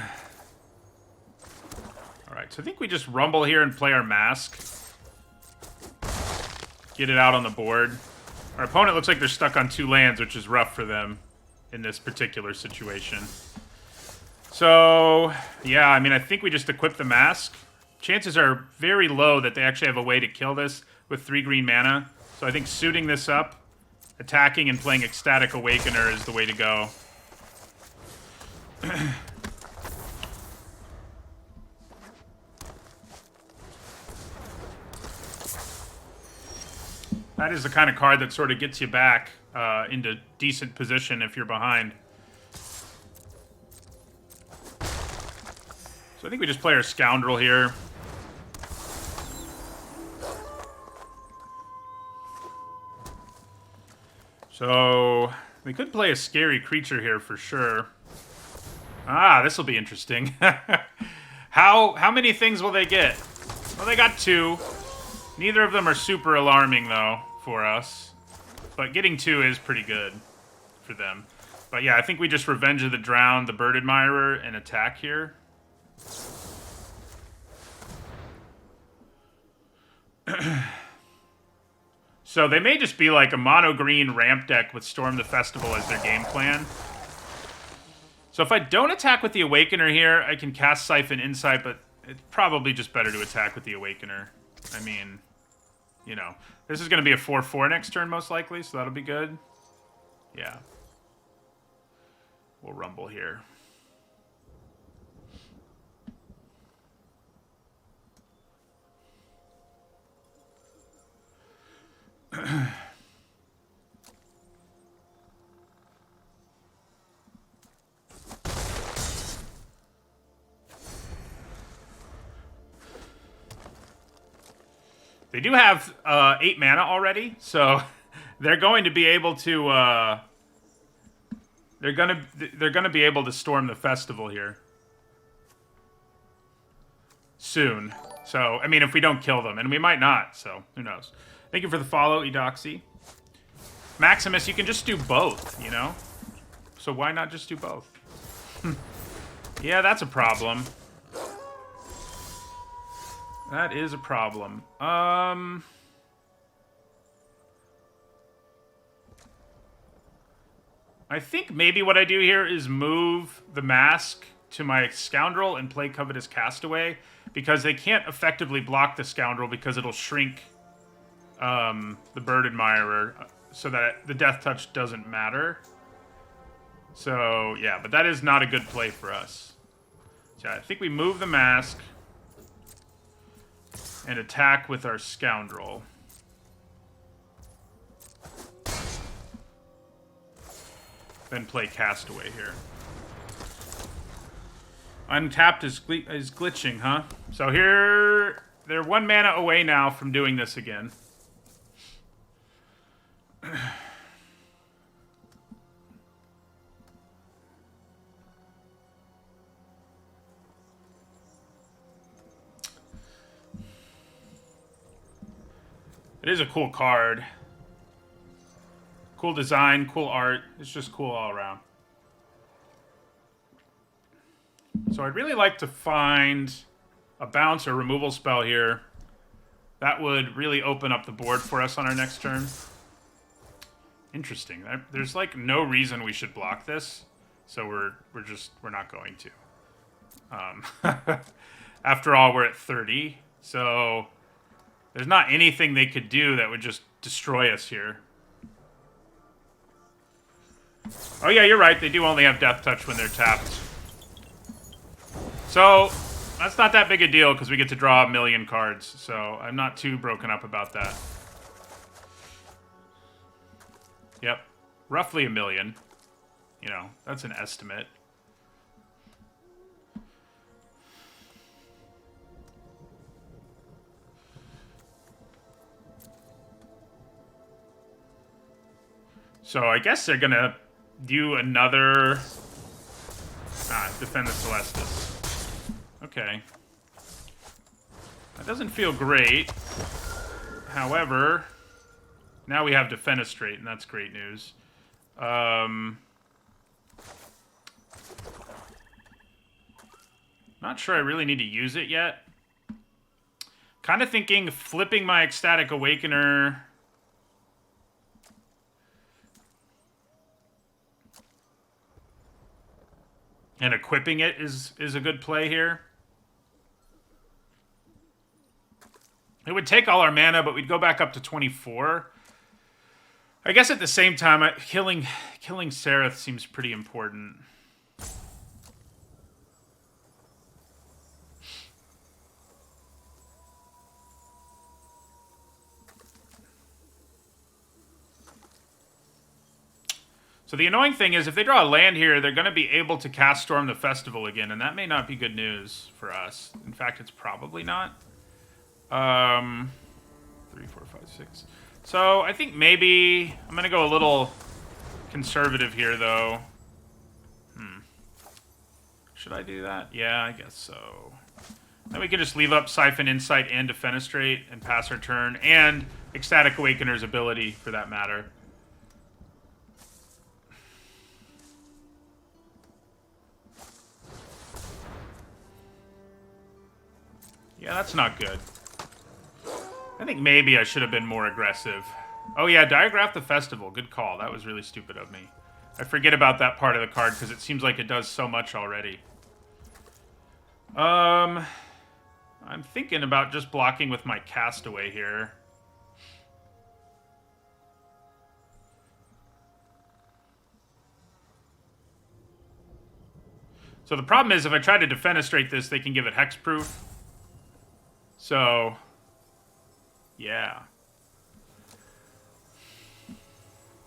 so I think we just rumble here and play our Mask. Get it out on the board. Our opponent looks like they're stuck on 2 lands, which is rough for them in this particular situation. So, yeah, I mean, I think we just equip the Mask. Chances are very low that they actually have a way to kill this with 3 green mana. So I think suiting this up, attacking and playing Ecstatic Awakener is the way to go. That is the kind of card that sort of gets you back into decent position if you're behind. So I think we just play our Scoundrel here. So we could play a Scary Creature here for sure. Ah, this will be interesting. How many things will they get? Well, they got 2. Neither of them are super alarming, though, for us. But getting 2 is pretty good for them. But yeah, I think we just Revenge of the Drowned, the Bird Admirer, and attack here. So they may just be like a mono-green ramp deck with Storm the Festival as their game plan. So if I don't attack with the Awakener here, I can cast Siphon Insight, but it's probably just better to attack with the Awakener. I mean, you know, this is going to be a 4/4 next turn most likely, so that'll be good. Yeah. We'll rumble here. They do have 8 mana already, so they're going to be able to they're gonna be able to storm the festival here soon. So I mean, if we don't kill them, and we might not, so who knows? Thank you for the follow, Edoxy. Maximus, you can just do both, you know? So why not just do both? Yeah, that's a problem. That is a problem. I think maybe what I do here is move the Mask to my Scoundrel and play Covetous Castaway, because they can't effectively block the Scoundrel because it'll shrink the Bird Admirer so that the Death Touch doesn't matter. So, yeah, but that is not a good play for us. So I think we move the Mask and attack with our Scoundrel. Then play Castaway here. Untapped is glitching, huh? So here, they're 1 mana away now from doing this again. It is a cool card. Cool design, cool art. It's just cool all around. So I'd really like to find a bounce or removal spell here. That would really open up the board for us on our next turn. Interesting. There's like no reason we should block this. So we're not going to. After all, we're at 30, so there's not anything they could do that would just destroy us here. Oh yeah, you're right. They do only have Death Touch when they're tapped. So that's not that big a deal because we get to draw a million cards. So I'm not too broken up about that. Yep, roughly a million. You know, that's an estimate. So I guess they're gonna do another... defend the Celestis. Okay. That doesn't feel great. However, now we have Defenestrate, and that's great news. Not sure I really need to use it yet. Kind of thinking flipping my Ecstatic Awakener... and equipping it is a good play here. It would take all our mana, but we'd go back up to 24. I guess at the same time, killing Sereth seems pretty important. So the annoying thing is, if they draw a land here, they're going to be able to cast Storm the Festival again, and that may not be good news for us. In fact, it's probably not. 3, 4, 5, 6. So I think maybe I'm going to go a little conservative here, though. Should I do that? Yeah, I guess so. Then we can just leave up Siphon Insight and Defenestrate and pass our turn, and Ecstatic Awakener's ability, for that matter. Yeah, that's not good. I think maybe I should have been more aggressive. Oh yeah, Diagraph the Festival. Good call. That was really stupid of me. I forget about that part of the card because it seems like it does so much already. I'm thinking about just blocking with my Castaway here. So the problem is if I try to Defenestrate this, they can give it Hexproof. So, yeah.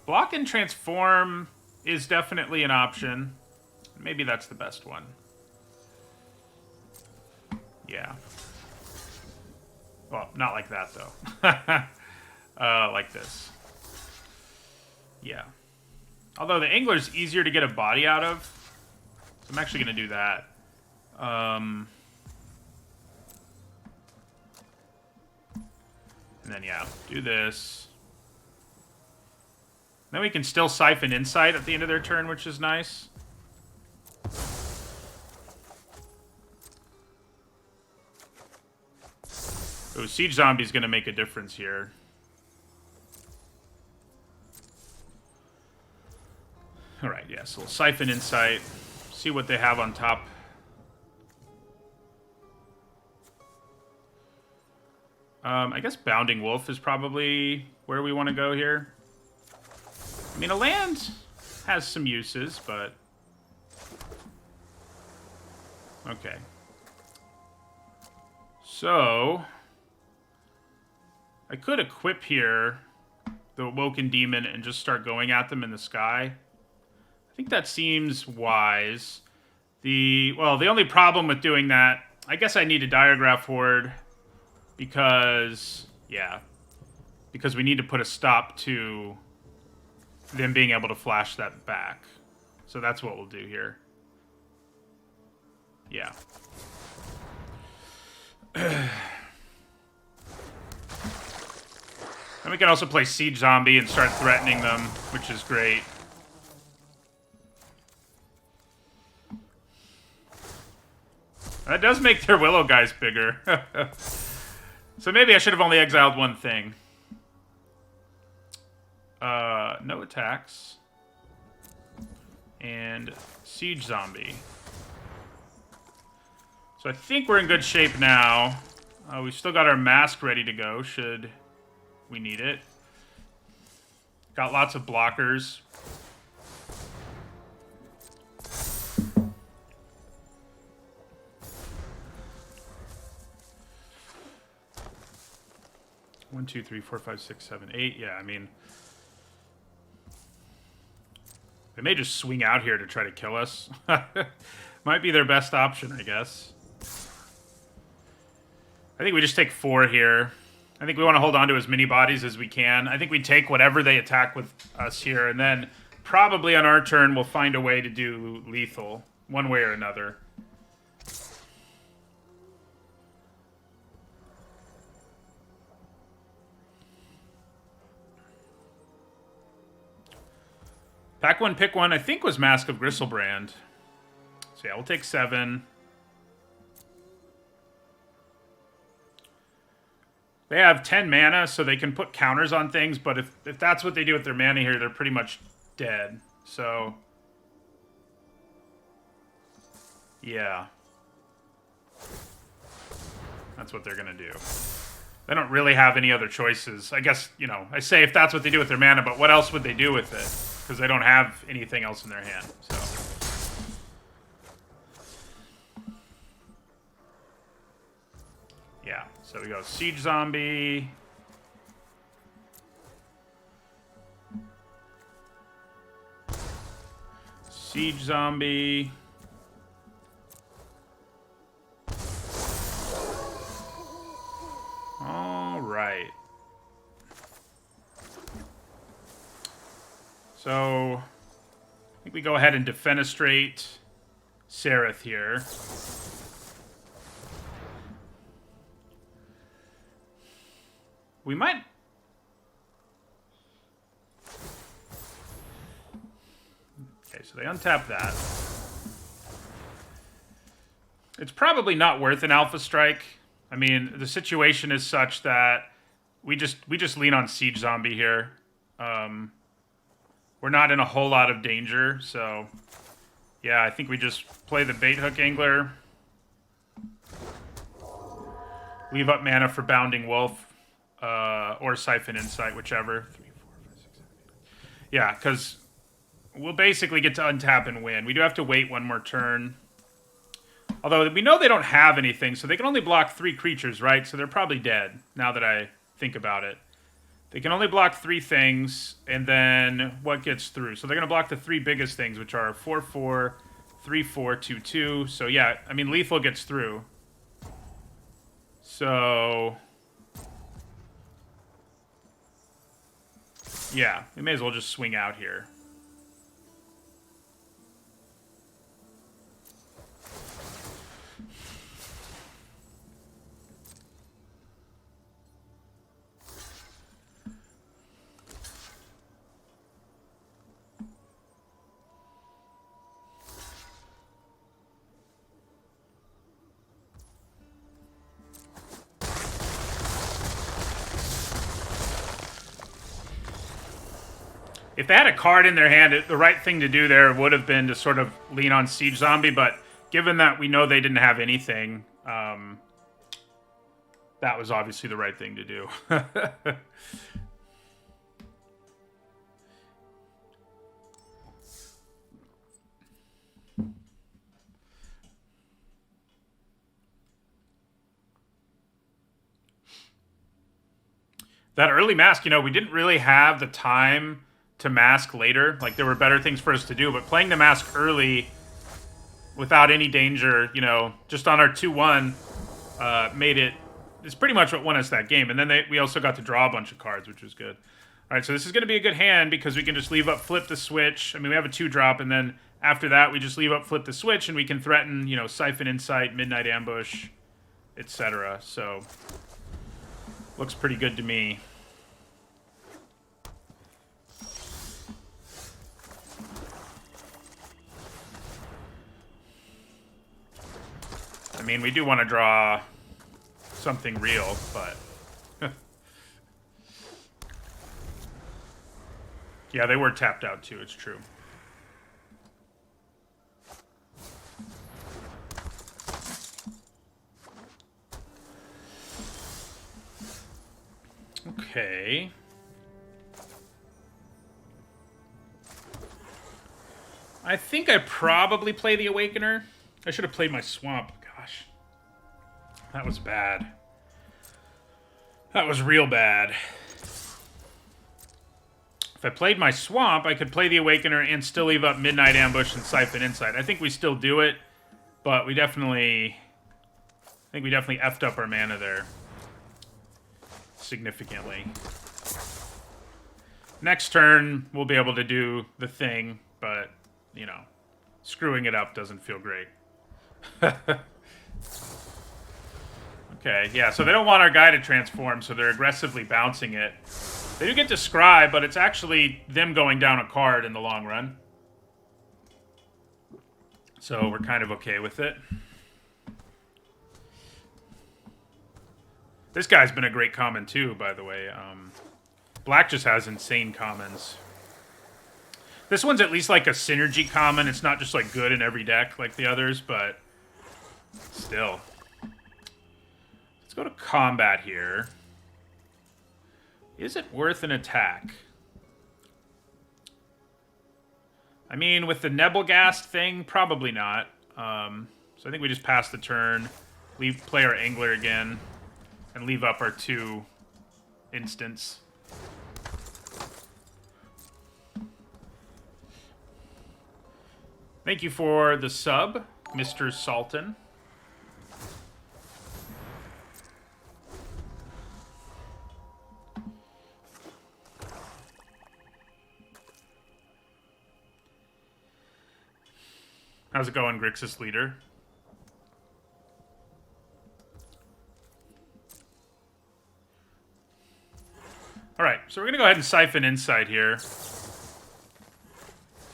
Block and Transform is definitely an option. Maybe that's the best one. Yeah. Well, not like that, though. Like this. Yeah. Although the Angler's easier to get a body out of. So I'm actually going to do that. And then, yeah, do this. Then we can still Siphon Insight at the end of their turn, which is nice. Oh, Siege Zombie's going to make a difference here. Alright, yeah, so we'll Siphon Insight. See what they have on top. I guess Bounding Wolf is probably where we want to go here. I mean, a land has some uses, but... okay. So... I could equip here the Awoken Demon and just start going at them in the sky. I think that seems wise. Well, the only problem with doing that... I guess I need a Diagraph Horde... because, yeah, because we need to put a stop to them being able to flash that back. So that's what we'll do here. Yeah. And we can also play Siege Zombie and start threatening them, which is great. That does make their Willow guys bigger. So maybe I should have only exiled one thing. No attacks. and Siege Zombie. So I think we're in good shape now. We've still got our mask ready to go, should we need it. Got lots of blockers. One, two, three, four, five, six, seven, eight. Yeah, I mean, they may just swing out here to try to kill us. Might be their best option, I guess. I think we just take 4 here. I think we want to hold on to as many bodies as we can. I think we take whatever they attack with us here, and then probably on our turn we'll find a way to do lethal, one way or another. Pack one, pick one, I think was Mask of Gristlebrand. So yeah, we'll take 7. They have 10 mana, so they can put counters on things, but if that's what they do with their mana here, they're pretty much dead. So, yeah. That's what they're going to do. They don't really have any other choices. I guess, you know, I say if that's what they do with their mana, but what else would they do with it? Because they don't have anything else in their hand, so... Yeah, so we go Siege Zombie. Siege Zombie. All right. So, I think we go ahead and Defenestrate Sereth here. We might... Okay, so they untap that. It's probably not worth an Alpha Strike. I mean, the situation is such that we just lean on Siege Zombie here. We're not in a whole lot of danger, so... Yeah, I think we just play the Bait Hook Angler. Leave up mana for Bounding Wolf. Or Siphon Insight, whichever. 3, 4, 5, 6, 7, 8. Yeah, because we'll basically get to untap and win. We do have to wait one more turn. Although we know they don't have anything, so they can only block 3 creatures, right? So they're probably dead, now that I think about it. They can only block 3 things, and then what gets through? So they're going to block the 3 biggest things, which are 4/4, 3/4, 2/2. So yeah, I mean, lethal gets through. So... yeah, we may as well just swing out here. If they had a card in their hand, the right thing to do there would have been to sort of lean on Siege Zombie, but given that we know they didn't have anything, that was obviously the right thing to do. That early mask, you know, we didn't really have the time to mask later. Like, there were better things for us to do, but playing the mask early without any danger, you know, just on our 2/1 made it... It's pretty much what won us that game. And then we also got to draw a bunch of cards, which was good. All right, so this is going to be a good hand because we can just leave up, flip the switch. I mean, we have a 2-drop, and then after that, we just leave up, flip the switch, and we can threaten, you know, Siphon Insight, Midnight Ambush, etc. So, looks pretty good to me. I mean, we do want to draw something real, but... yeah, they were tapped out too, it's true. Okay. I think I probably play the Awakener. I should have played my Swamp. Gosh. That was bad. That was real bad. If I played my Swamp, I could play the Awakener and still leave up Midnight Ambush and Siphon Insight. I think we still do it, but we definitely... I think we definitely effed up our mana there. Significantly. Next turn, we'll be able to do the thing, but, you know, screwing it up doesn't feel great. Okay, yeah, so they don't want our guy to transform, so they're aggressively bouncing it. They do get to Scry, but it's actually them going down a card in the long run. So we're kind of okay with it. This guy's been a great common too, by the way. Black just has insane commons. This one's at least like a synergy common. It's not just like good in every deck like the others, but still. Let's go to combat here. Is it worth an attack? I mean, with the Nebelgast thing, probably not. So I think we just pass the turn, play our Angler again, and leave up our 2 instants. Thank you for the sub, Mr. Sultan. How's it going, Grixis Leader? Alright, so we're going to go ahead and Siphon Insight here.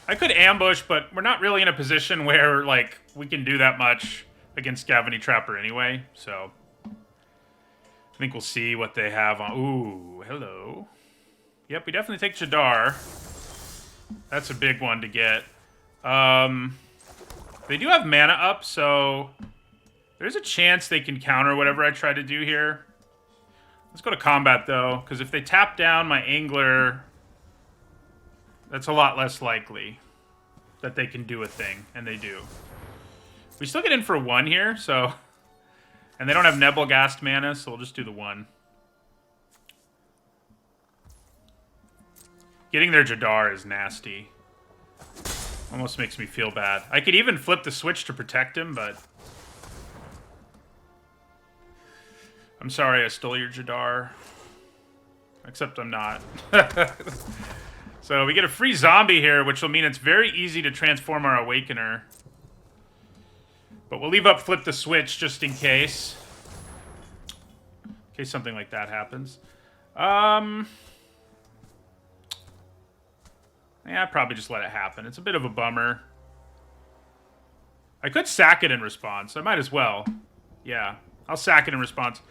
I could ambush, but we're not really in a position where, like, we can do that much against Gavany Trapper anyway, so... I think we'll see what they have on... Ooh, hello. Yep, we definitely take Jadar. That's a big one to get. They do have mana up, so... There's a chance they can counter whatever I try to do here. Let's go to combat, though, because if they tap down my Angler... That's a lot less likely that they can do a thing, and they do. We still get in for 1 here, so... And they don't have Nebelgast mana, so we'll just do the 1. Getting their Jadar is nasty. Almost makes me feel bad. I could even flip the switch to protect him, but... I'm sorry I stole your Jadar. Except I'm not. So we get a free zombie here, which will mean it's very easy to transform our Awakener. But we'll leave up flip the switch just in case. In case something like that happens. Yeah, I'd probably just let it happen. It's a bit of a bummer. I could sack it in response. I might as well. Yeah, I'll sack it in response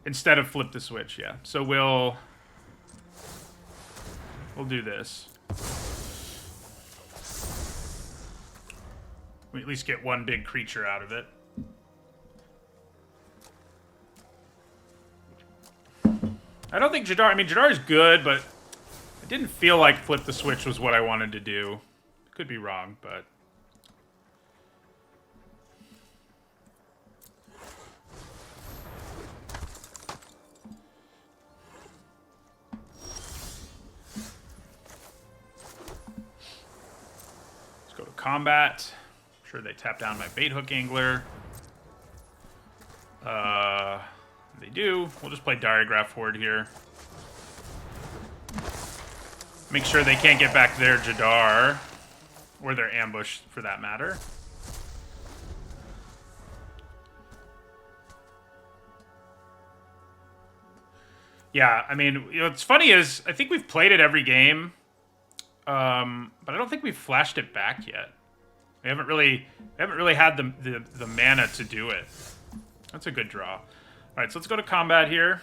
instead of flip the switch, yeah. So we'll do this. We at least get 1 big creature out of it. I don't think Jadar... I mean, Jadar is good, but it didn't feel like flip the switch was what I wanted to do. Could be wrong, but... Let's go to combat. I'm sure they tap down my Bait Hook Angler. They do. We'll just play Diregraph Horde here. Make sure they can't get back their Jadar. Or their Ambush, for that matter. Yeah, I mean, you know, what's funny is, I think we've played it every game. But I don't think we've flashed it back yet. We haven't really had the mana to do it. That's a good draw. Alright, so let's go to combat here.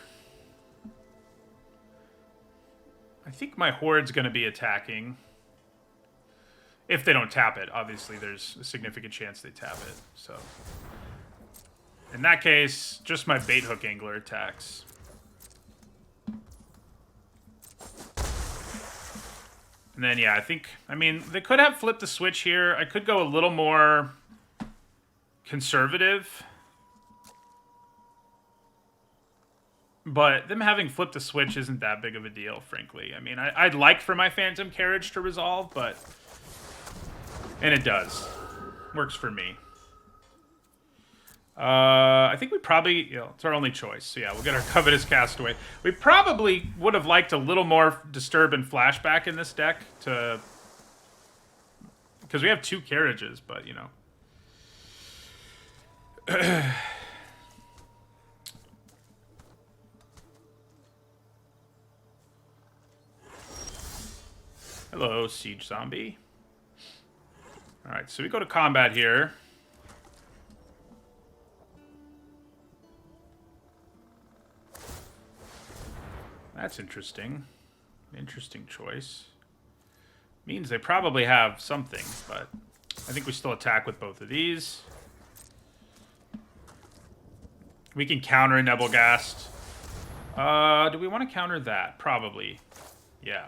I think my Horde's going to be attacking. If they don't tap it. Obviously, there's a significant chance they tap it. So, in that case, just my Bait Hook Angler attacks. And then, yeah, I mean, they could have flipped the switch here. I could go a little more conservative. But them having flipped the switch isn't that big of a deal, frankly. I mean, I'd like for my Phantom Carriage to resolve, but... And it does. Works for me. I think we probably... You know, it's our only choice. So yeah, we'll get our Covetous Castaway. We probably would have liked a little more Disturb and Flashback in this deck to... Because we have 2 carriages, but, you know. Hello, Siege Zombie. Alright, so we go to combat here. That's interesting. Interesting choice. Means they probably have something, but I think we still attack with both of these. We can counter a Nebelgast. Do we want to counter that? Probably. Yeah.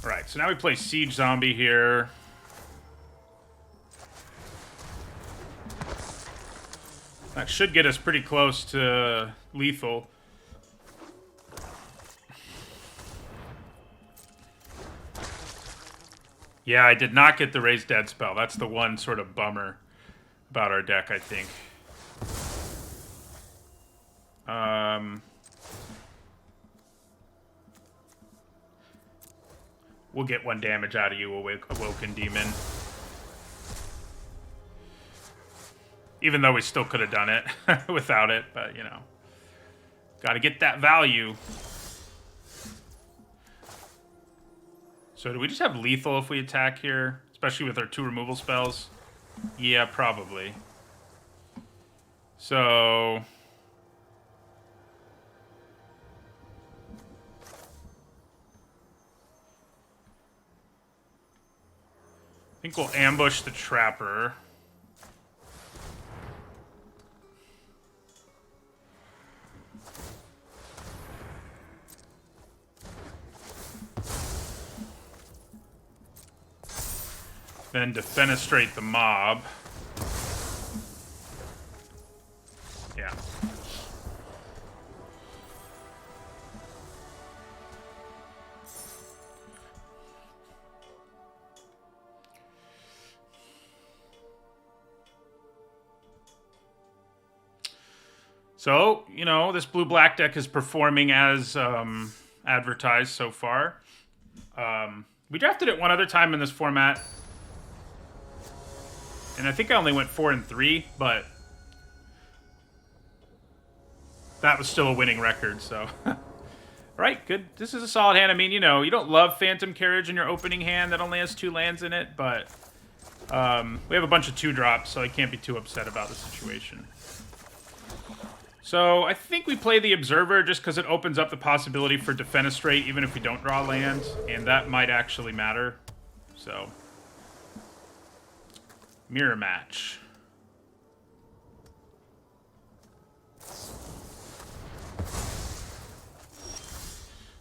Alright, so now we play Siege Zombie here. That should get us pretty close to lethal. Yeah, I did not get the Raised Dead spell. That's the one sort of bummer about our deck, I think. We'll get 1 damage out of you, Awoken Demon. Even though we still could have done it without it, but, you know. Gotta get that value. So do we just have lethal if we attack here? Especially with our 2 removal spells? Yeah, probably. So... I think we'll ambush the Trapper. Then defenestrate the mob. Yeah. So, you know, this blue-black deck is performing as advertised so far. We drafted it one other time in this format. And I think I only went 4-3, but that was still a winning record, so. Right, good. This is a solid hand. I mean, you know, you don't love Phantom Carriage in your opening hand that only has 2 lands in it, but we have a bunch of 2-drops, so I can't be too upset about the situation. So I think we play the Observer just because it opens up the possibility for Defenestrate even if we don't draw land, and that might actually matter. So, mirror match.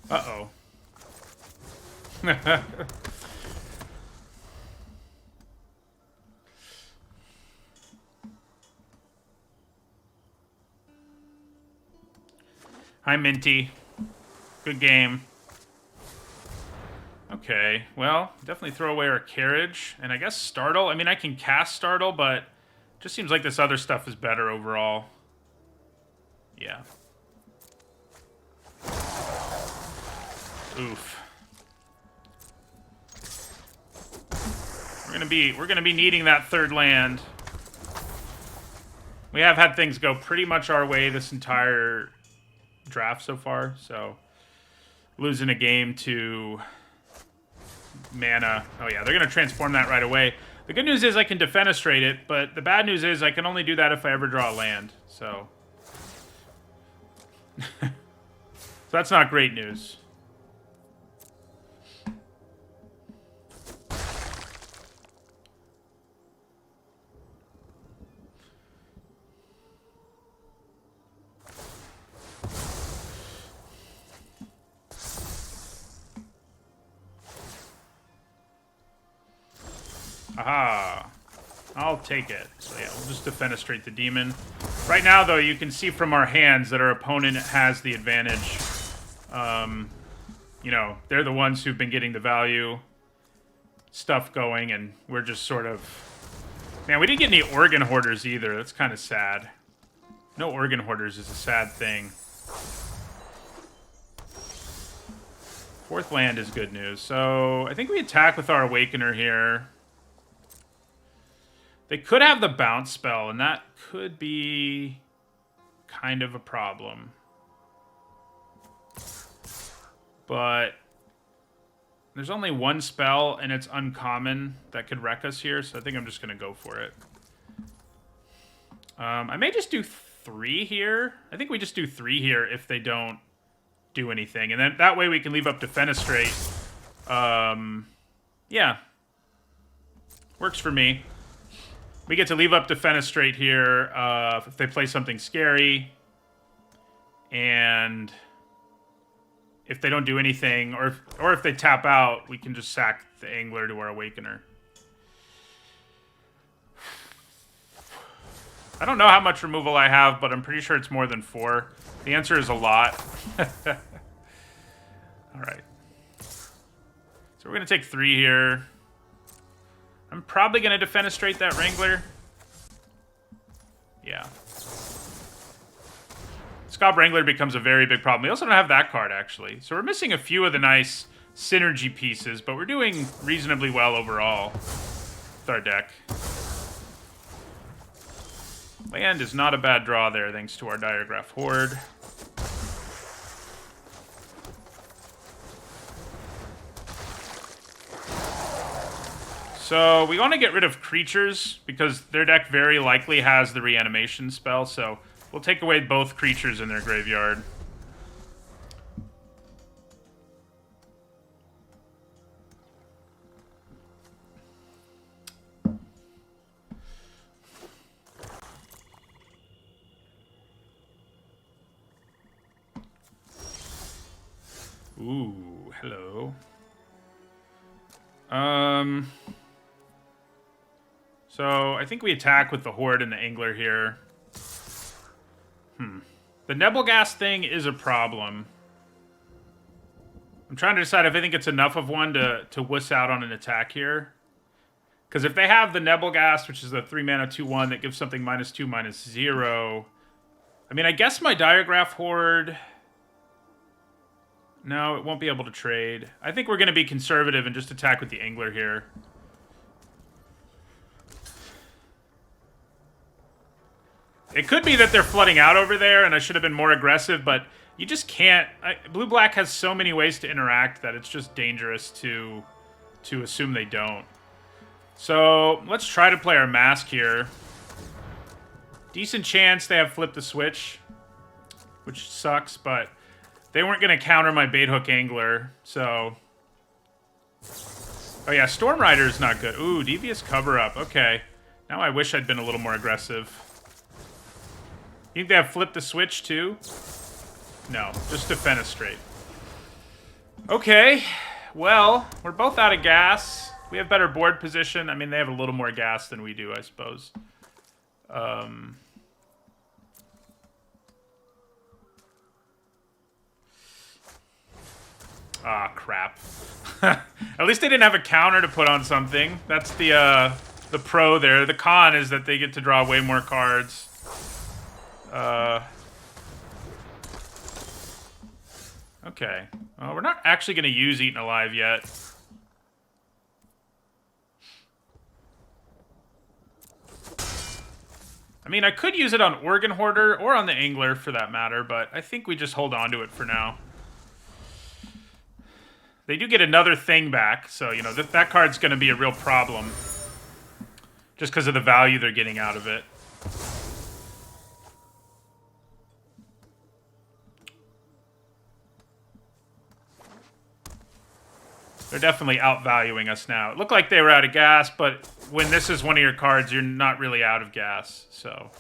Uh-oh. Hi, Minty. Good game. Okay, well, definitely throw away our Carriage. And I guess Startle. I mean, I can cast Startle, but it just seems like this other stuff is better overall. Yeah. Oof. We're gonna be needing that 3rd land. We have had things go pretty much our way this entire draft so far, so losing a game to mana. Oh yeah, they're gonna transform that right away. The good news is I can defenestrate it, but the bad news is I can only do that if I ever draw a land, so so that's not great news. Aha. I'll take it. So yeah, we'll just defenestrate the demon. Right now, though, you can see from our hands that our opponent has the advantage. You know, they're the ones who've been getting the value stuff going, and we're just sort of... Man, we didn't get any organ hoarders either. That's kind of sad. No organ hoarders is a sad thing. Fourth land is good news. So I think we attack with our Awakener here. They could have the bounce spell, and that could be kind of a problem. But there's only one spell, and it's uncommon that could wreck us here, so I think I'm just going to go for it. I may just do 3 here. I think we just do 3 here if they don't do anything. And then that way we can leave up Defenestrate. Yeah. Works for me. We get to leave up Defenestrate here if they play something scary. And if they don't do anything, or if they tap out, we can just sack the Angler to our Awakener. I don't know how much removal I have, but I'm pretty sure it's more than 4. The answer is a lot. Alright. So we're going to take 3 here. I'm probably going to Defenestrate that Wrangler. Yeah. Scab Wrangler becomes a very big problem. We also don't have that card, actually. So we're missing a few of the nice synergy pieces, but we're doing reasonably well overall with our deck. Land is not a bad draw there, thanks to our Diregraph Horde. So we want to get rid of creatures, because their deck very likely has the reanimation spell, so we'll take away both creatures in their graveyard. Ooh, hello. So I think we attack with the Horde and the Angler here. The Nebelgast thing is a problem. I'm trying to decide if I think it's enough of one to wuss out on an attack here. Because if they have the Nebelgast, which is a 3-mana 2/1 that gives something -2/-0. I mean, I guess my Diregraph Horde... No, it won't be able to trade. I think we're going to be conservative and just attack with the Angler here. It could be that they're flooding out over there and I should have been more aggressive, but you just can't... Blue-Black has so many ways to interact that it's just dangerous to assume they don't. So, let's try to play our Mask here. Decent chance they have flipped the switch, which sucks, but they weren't going to counter my Baithook Angler, so... Oh yeah, Storm Rider is not good. Ooh, Devious Cover-Up, okay. Now I wish I'd been a little more aggressive. You think they have flipped the switch, too? No, just Defenestrate. Okay, well, we're both out of gas. We have better board position. I mean, they have a little more gas than we do, I suppose. Ah, crap. At least they didn't have a counter to put on something. That's the pro there. The con is that they get to draw way more cards. Okay. Well, we're not actually going to use Eaten Alive yet. I mean, I could use it on Organ Hoarder or on the Angler for that matter, but I think we just hold on to it for now. They do get another thing back, so, you know, that card's going to be a real problem. Just because of the value they're getting out of it. They're definitely outvaluing us now. It looked like they were out of gas, but when this is one of your cards, you're not really out of gas, so...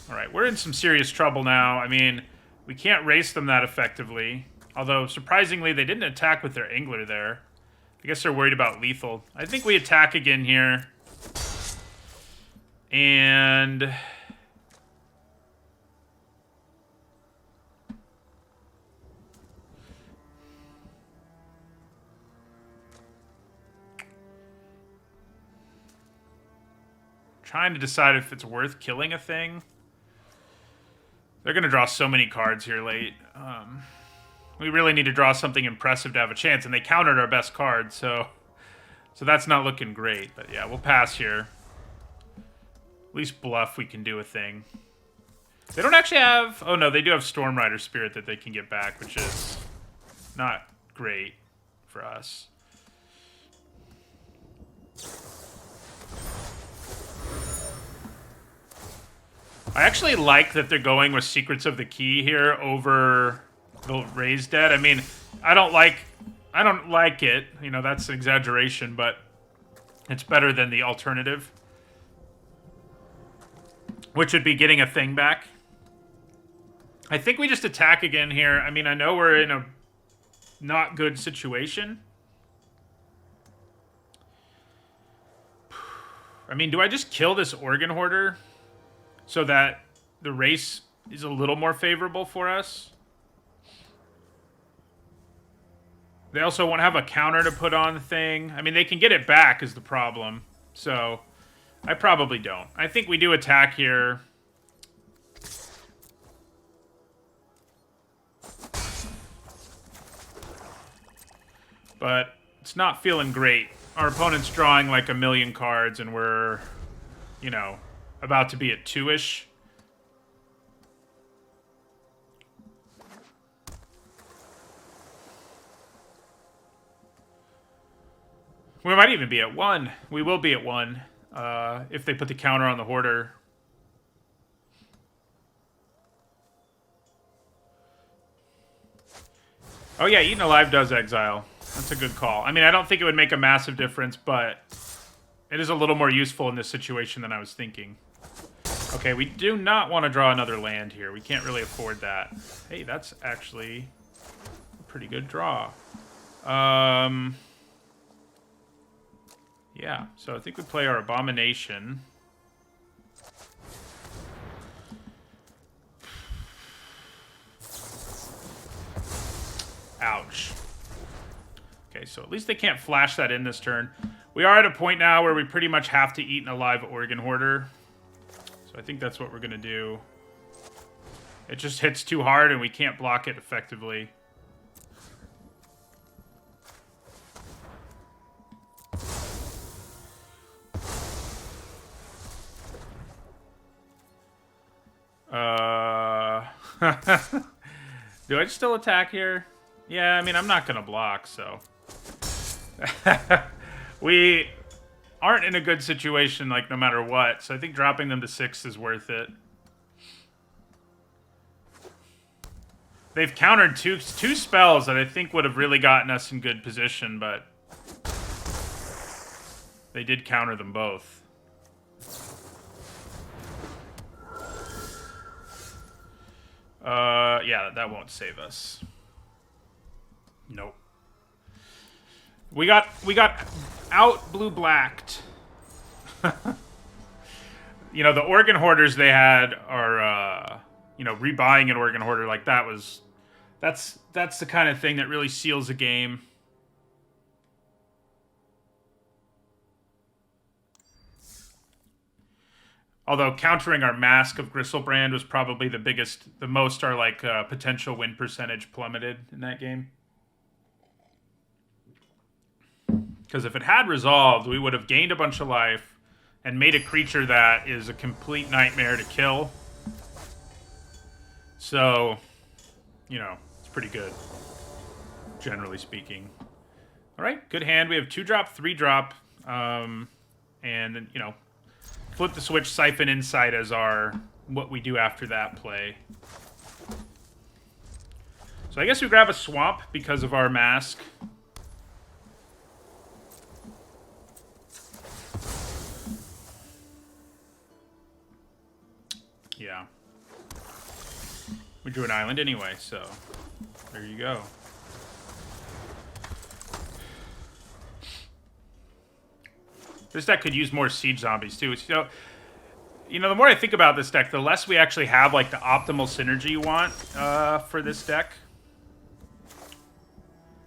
Alright, we're in some serious trouble now. I mean, we can't race them that effectively. Although, surprisingly, they didn't attack with their Angler there. I guess they're worried about lethal. I think we attack again here. And... trying to decide if it's worth killing a thing. They're going to draw so many cards here late. We really need to draw something impressive to have a chance, and they countered our best card, so that's not looking great. But yeah, we'll pass here. At least bluff we can do a thing. They don't actually have... Oh no, they do have Storm Rider Spirit that they can get back, which is not great for us. I actually like that they're going with Secrets of the Key here over the Raised Dead. I mean, I don't like it. You know, that's an exaggeration, but it's better than the alternative, which would be getting a thing back. I think we just attack again here. I mean, I know we're in a not good situation. I mean, do I just kill this Organ Hoarder so that the race is a little more favorable for us? They also won't have a counter to put on the thing. I mean, they can get it back is the problem. So, I probably don't. I think we do attack here. But it's not feeling great. Our opponent's drawing like a million cards and we're, you know, about to be at 2-ish. We might even be at 1. We will be at 1 if they put the counter on the Hoarder. Oh yeah, Eaten Alive does exile. That's a good call. I mean, I don't think it would make a massive difference, but it is a little more useful in this situation than I was thinking. Okay, we do not want to draw another land here. We can't really afford that. Hey, that's actually a pretty good draw. Yeah, so I think we play our Abomination. Ouch. Okay, so at least they can't flash that in this turn. We are at a point now where we pretty much have to eat an alive Organ Hoarder. So I think that's what we're going to do. It just hits too hard and we can't block it effectively. Do I still attack here? Yeah, I mean, I'm not going to block, so... We aren't in a good situation, like, no matter what, so I think dropping them to 6 is worth it. They've countered two spells that I think would have really gotten us in good position, but... they did counter them both. Yeah, that won't save us. Nope. We got out blue-blacked. You know, the Organ Hoarders they had are, you know, rebuying an Organ Hoarder like that was... That's the kind of thing that really seals a game. Although countering our Mask of Gristlebrand was probably the most our, like, potential win percentage plummeted in that game. Because if it had resolved, we would have gained a bunch of life and made a creature that is a complete nightmare to kill. So, you know, it's pretty good, generally speaking. All right, good hand. We have 2-drop, 3-drop, and, you know, flip the switch, Siphon Insight as our what we do after that play. So I guess we grab a Swamp because of our Mask. Yeah. We drew an island anyway, so there you go. This deck could use more siege zombies too. So, you know, the more I think about this deck, the less we actually have like the optimal synergy you want for this deck.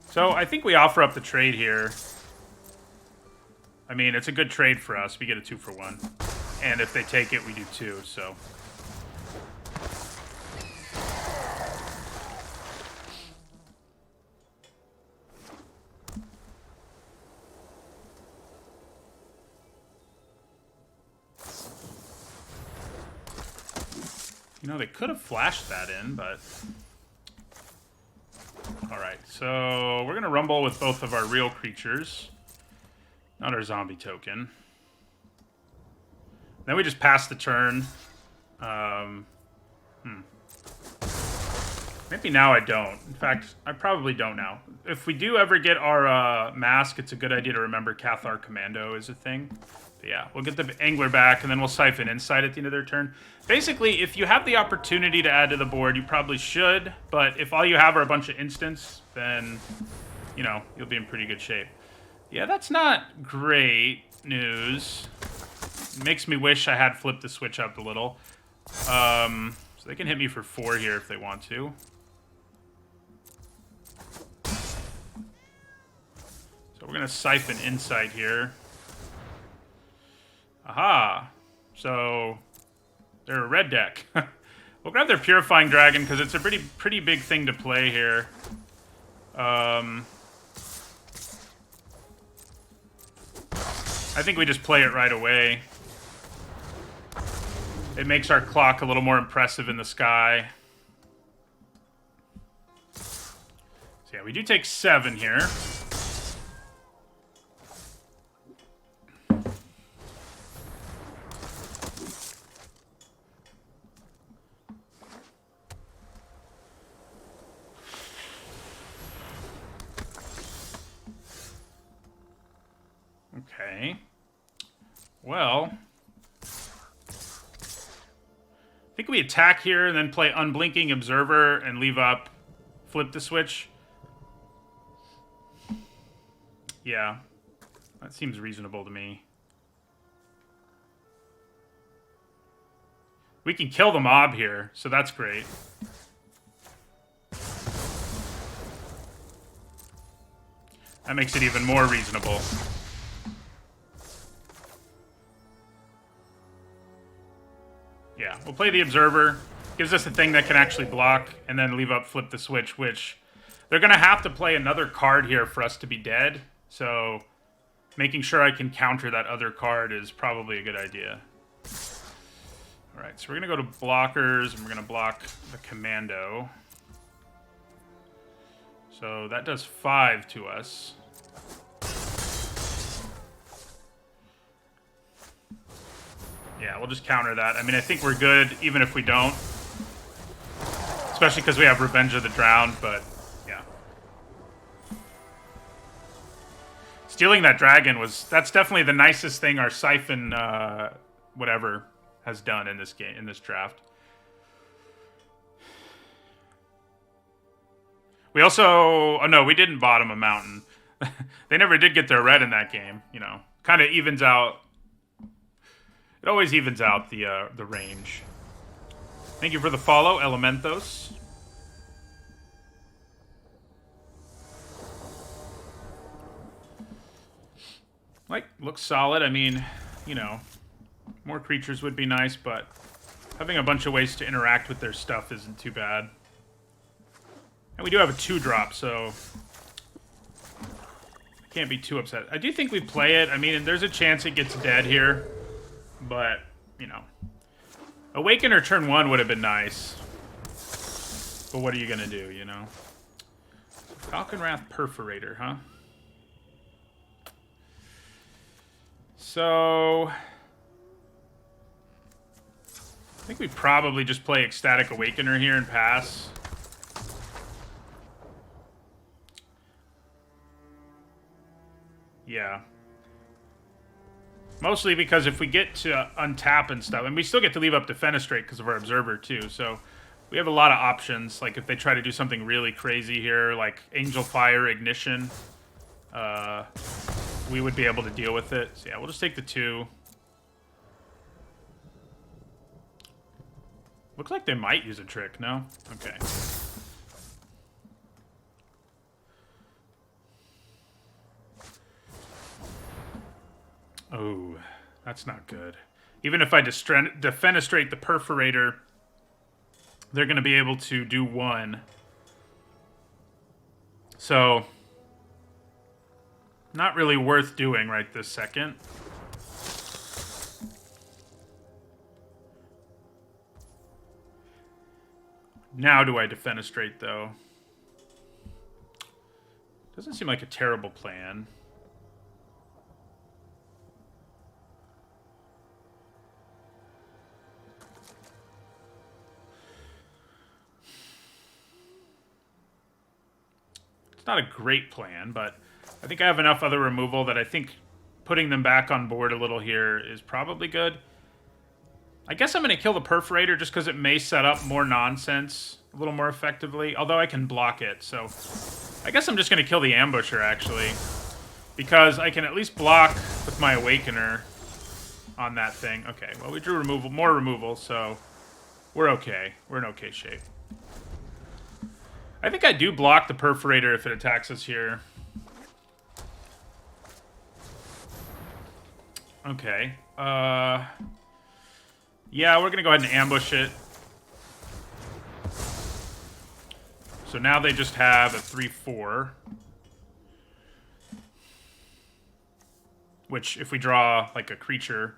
So I think we offer up the trade here. I mean, it's a good trade for us. We get a 2-for-1. And if they take it, we do 2, so... You know, they could have flashed that in, but... Alright, so we're going to rumble with both of our real creatures. Not our zombie token. Then we just pass the turn. Maybe now I don't. In fact, I probably don't now. If we do ever get our mask, it's a good idea to remember Cathar Commando is a thing. But yeah, we'll get the Angler back, and then we'll Siphon Insight at the end of their turn. Basically, if you have the opportunity to add to the board, you probably should. But if all you have are a bunch of instants, then, you know, you'll be in pretty good shape. Yeah, that's not great news. It makes me wish I had flipped the switch up a little. So they can hit me for 4 here if they want to. So we're going to Siphon Insight here. Aha! So they're a red deck. We'll grab their Purifying Dragon because it's a pretty big thing to play here. I think we just play it right away. It makes our clock a little more impressive in the sky. So yeah, we do take 7 here. Okay. Well, I think we attack here and then play Unblinking Observer and leave up, flip the switch. Yeah, that seems reasonable to me. We can kill the mob here, so that's great. That makes it even more reasonable. Yeah, we'll play the Observer. Gives us a thing that can actually block, and then leave up, flip the switch, which they're going to have to play another card here for us to be dead. So making sure I can counter that other card is probably a good idea. All right, so we're going to go to blockers, and we're going to block the Commando. So that does 5 to us. Yeah, we'll just counter that. I mean, I think we're good, even if we don't. Especially because we have Revenge of the Drowned, but yeah. Stealing that dragon that's definitely the nicest thing our Siphon, whatever, has done in this game, in this draft. We also, oh no, we didn't bottom a mountain. They never did get their red in that game, you know. Kind of evens out. It always evens out the range. Thank you for the follow, Elementos. Like, looks solid. I mean, you know, more creatures would be nice, but having a bunch of ways to interact with their stuff isn't too bad. And we do have a 2-drop, so I can't be too upset. I do think we play it. I mean, there's a chance it gets dead here. But, you know, Awakener turn 1 would have been nice. But what are you going to do, you know? Falconwrath Perforator, huh? So I think we probably just play Ecstatic Awakener here and pass. Yeah. Mostly because if we get to untap and stuff, and we still get to leave up Defenestrate because of our Observer too, so we have a lot of options. Like if they try to do something really crazy here, like Angel Fire Ignition. we would be able to deal with it. So yeah, we'll just take the 2. Looks like they might use a trick, no? Okay. Oh, that's not good. Even if I defenestrate the Perforator, they're going to be able to do 1. So, not really worth doing right this second. Now do I defenestrate, though? Doesn't seem like a terrible plan. It's not a great plan, but I think I have enough other removal that I think putting them back on board a little here is probably good. I guess I'm going to kill the Perforator just because it may set up more nonsense a little more effectively. Although I can block it, so I guess I'm just going to kill the Ambusher, actually. Because I can at least block with my Awakener on that thing. Okay, well, we drew more removal, so we're okay. We're in okay shape. I think I do block the Perforator if it attacks us here. Okay. Yeah, we're going to go ahead and ambush it. So now they just have a 3/4. Which, if we draw, like, a creature,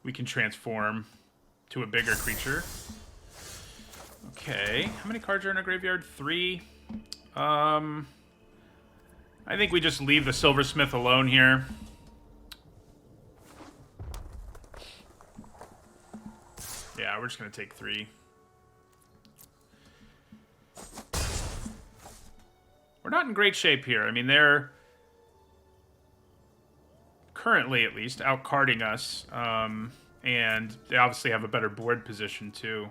we can transform to a bigger creature. Okay. How many cards are in a graveyard? 3. I think we just leave the Silversmith alone here. Yeah, we're just going to take 3. We're not in great shape here. I mean, they're currently, at least, out-carding us. And they obviously have a better board position, too.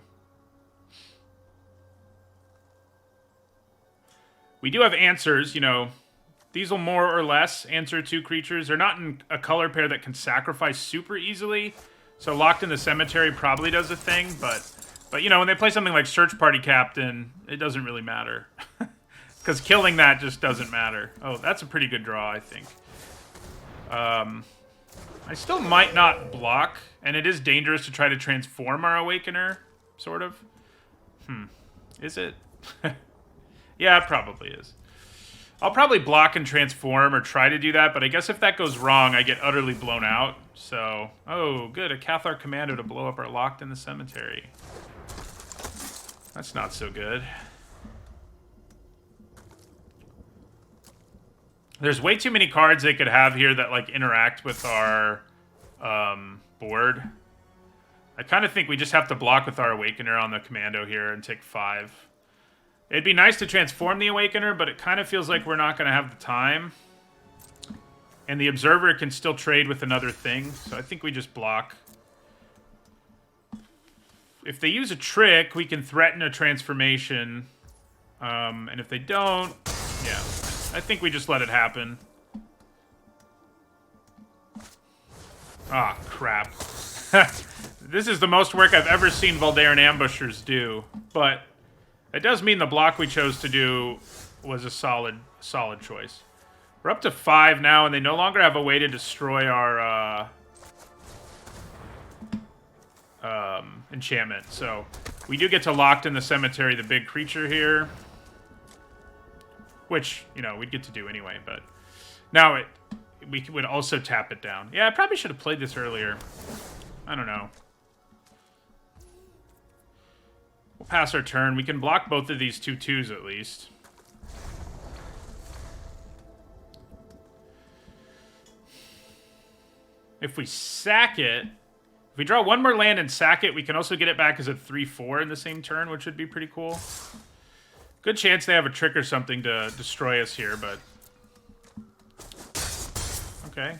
We do have answers, you know. These will more or less answer 2 creatures. They're not in a color pair that can sacrifice super easily. So Locked in the Cemetery probably does a thing, but you know, when they play something like Search Party Captain, it doesn't really matter. Because killing that just doesn't matter. Oh, that's a pretty good draw, I think. I still might not block, and it is dangerous to try to transform our Awakener, sort of. Is it? Yeah, it probably is. I'll probably block and transform or try to do that, but I guess if that goes wrong, I get utterly blown out. So, oh, good, a Cathar Commando to blow up our Locked in the Cemetery. That's not so good. There's way too many cards they could have here that, like, interact with our board. I kind of think we just have to block with our Awakener on the Commando here and take 5. It'd be nice to transform the Awakener, but it kind of feels like we're not going to have the time. And the Observer can still trade with another thing, so I think we just block. If they use a trick, we can threaten a transformation. And if they don't, yeah, I think we just let it happen. Ah, crap. This is the most work I've ever seen Valdaran Ambushers do, but it does mean the block we chose to do was a solid choice. We're up to 5 now, and they no longer have a way to destroy our enchantment. So we do get to Locked in the Cemetery, the big creature here. Which, you know, we'd get to do anyway, but now we would also tap it down. Yeah, I probably should have played this earlier. I don't know. We'll pass our turn. We can block both of these 2/2s at least. If we sack it, if we draw one more land and sack it, we can also get it back as a 3/4 in the same turn, which would be pretty cool. Good chance they have a trick or something to destroy us here, but... Okay.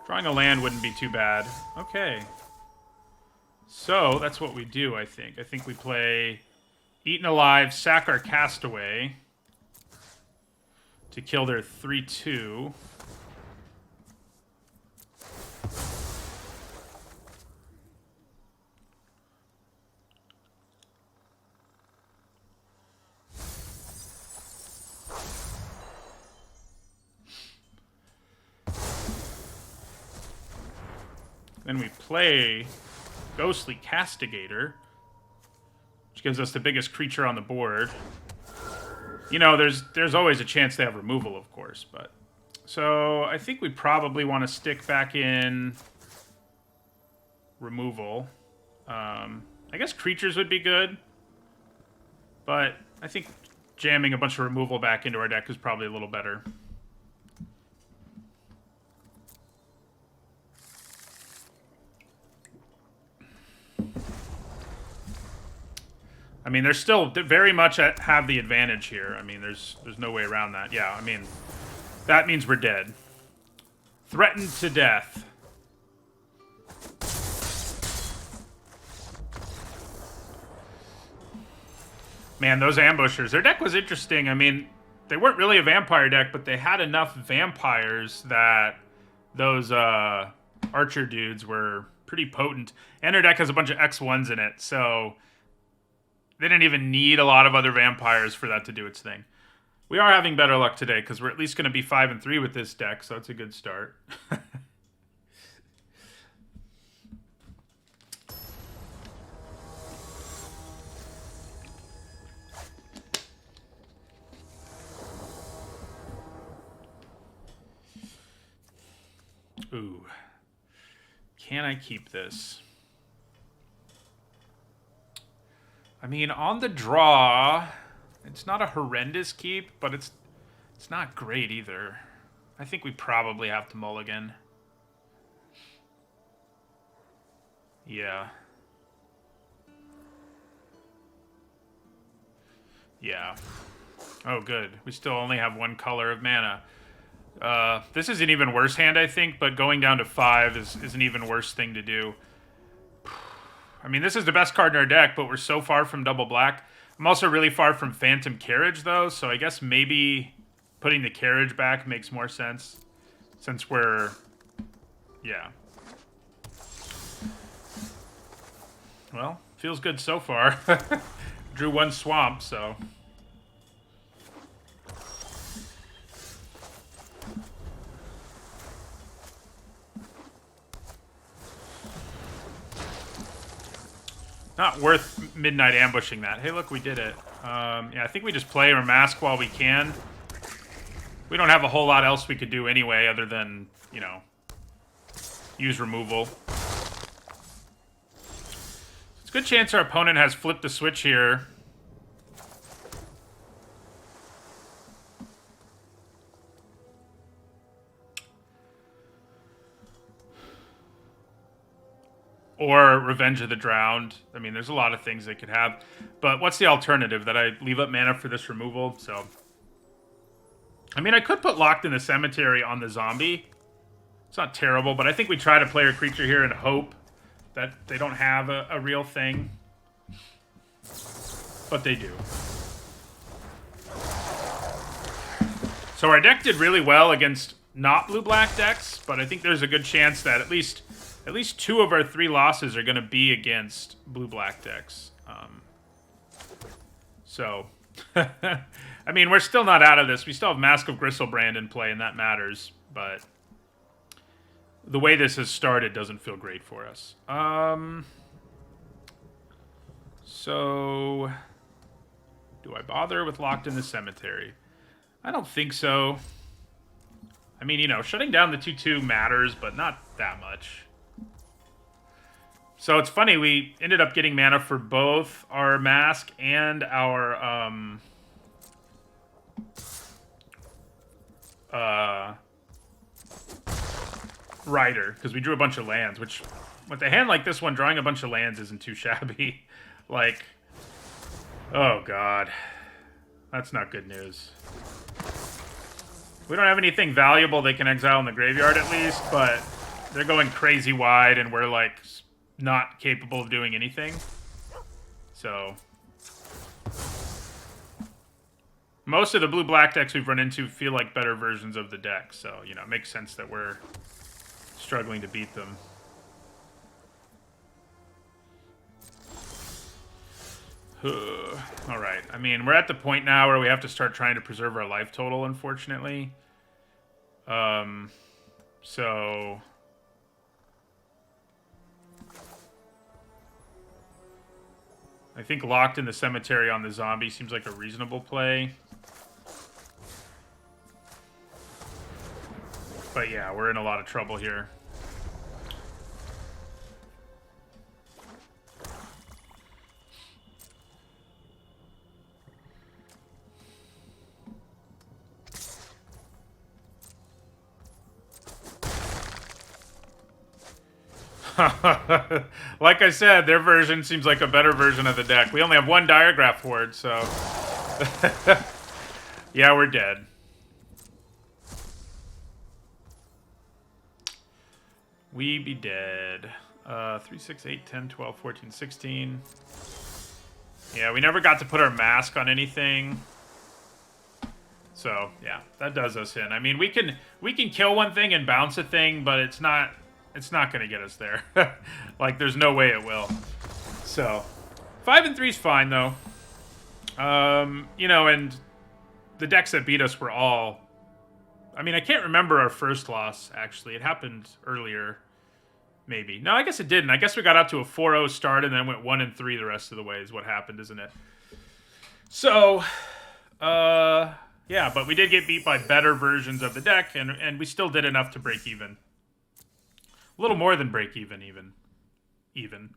Drawing a land wouldn't be too bad. Okay. So, that's what we do, I think. I think we play Eaten Alive, sack our Castaway to kill their 3/2. Then we play Ghostly Castigator, which gives us the biggest creature on the board. You know, there's always a chance they have removal, of course, but... So, I think we probably want to stick back in removal. I guess creatures would be good, but I think jamming a bunch of removal back into our deck is probably a little better. I mean, they're still very much have the advantage here. I mean, there's no way around that. Yeah, I mean, that means we're dead. Threatened to death. Man, those ambushers. Their deck was interesting. I mean, they weren't really a vampire deck, but they had enough vampires that those archer dudes were pretty potent. And their deck has a bunch of X1s in it, so... They didn't even need a lot of other vampires for that to do its thing. We are having better luck today, because we're at least going to be 5-3 with this deck, so it's a good start. Ooh. Can I keep this? I mean, on the draw, it's not a horrendous keep, but it's not great either. I think we probably have to mulligan. Yeah. Yeah. Oh, good. We still only have one color of mana. This is an even worse hand, I think, but going down to 5 is an even worse thing to do. I mean, this is the best card in our deck, but we're so far from double black. I'm also really far from Phantom Carriage, though, so I guess maybe putting the Carriage back makes more sense, since we're... yeah. Well, feels good so far. Drew one swamp, so... Not worth midnight ambushing that. Hey, look, we did it. Yeah, I think we just play or mask while we can. We don't have a whole lot else we could do anyway, other than, you know, use removal. It's a good chance our opponent has flipped the switch here. Or Revenge of the Drowned. I mean, there's a lot of things they could have. But what's the alternative? That I leave up mana for this removal? So, I mean, I could put Locked in the Cemetery on the zombie. It's not terrible, but I think we try to play a creature here and hope that they don't have a real thing. But they do. So our deck did really well against not blue-black decks, but I think there's a good chance that at least 2 of our 3 losses are going to be against blue-black decks. So, I mean, we're still not out of this. We still have Mask of Gristlebrand in play, and that matters. But the way this has started doesn't feel great for us. So, do I bother with Locked in the Cemetery? I don't think so. I mean, you know, shutting down the 2/2 matters, but not that much. So it's funny, we ended up getting mana for both our Mask and our Rider, because we drew a bunch of lands, which with a hand like this one, drawing a bunch of lands isn't too shabby. Like, oh god. That's not good news. We don't have anything valuable they can exile in the graveyard at least, but they're going crazy wide and we're like... not capable of doing anything. So most of the blue-black decks we've run into feel like better versions of the deck. So, you know, it makes sense that we're struggling to beat them. All right. I mean, we're at the point now where we have to start trying to preserve our life total, unfortunately. So... I think Locked in the Cemetery on the zombie seems like a reasonable play. But yeah, we're in a lot of trouble here. Like I said, their version seems like a better version of the deck. We only have one Diregraph Horde, so... yeah, we're dead. We be dead. 3, 6, 8, 10, 12, 14, 16. Yeah, we never got to put our mask on anything. So, yeah, that does us in. I mean, we can kill one thing and bounce a thing, but it's not going to get us there. Like, there's no way it will. So, 5 and 3 is fine, though. You know, and the decks that beat us were all... I mean, I can't remember our first loss, actually. It happened earlier, maybe. No, I guess it didn't. I guess we got up to a 4-0 start and then went 1 and 3 the rest of the way is what happened, isn't it? So, yeah, but we did get beat by better versions of the deck, and we still did enough to break even. A little more than break even, even.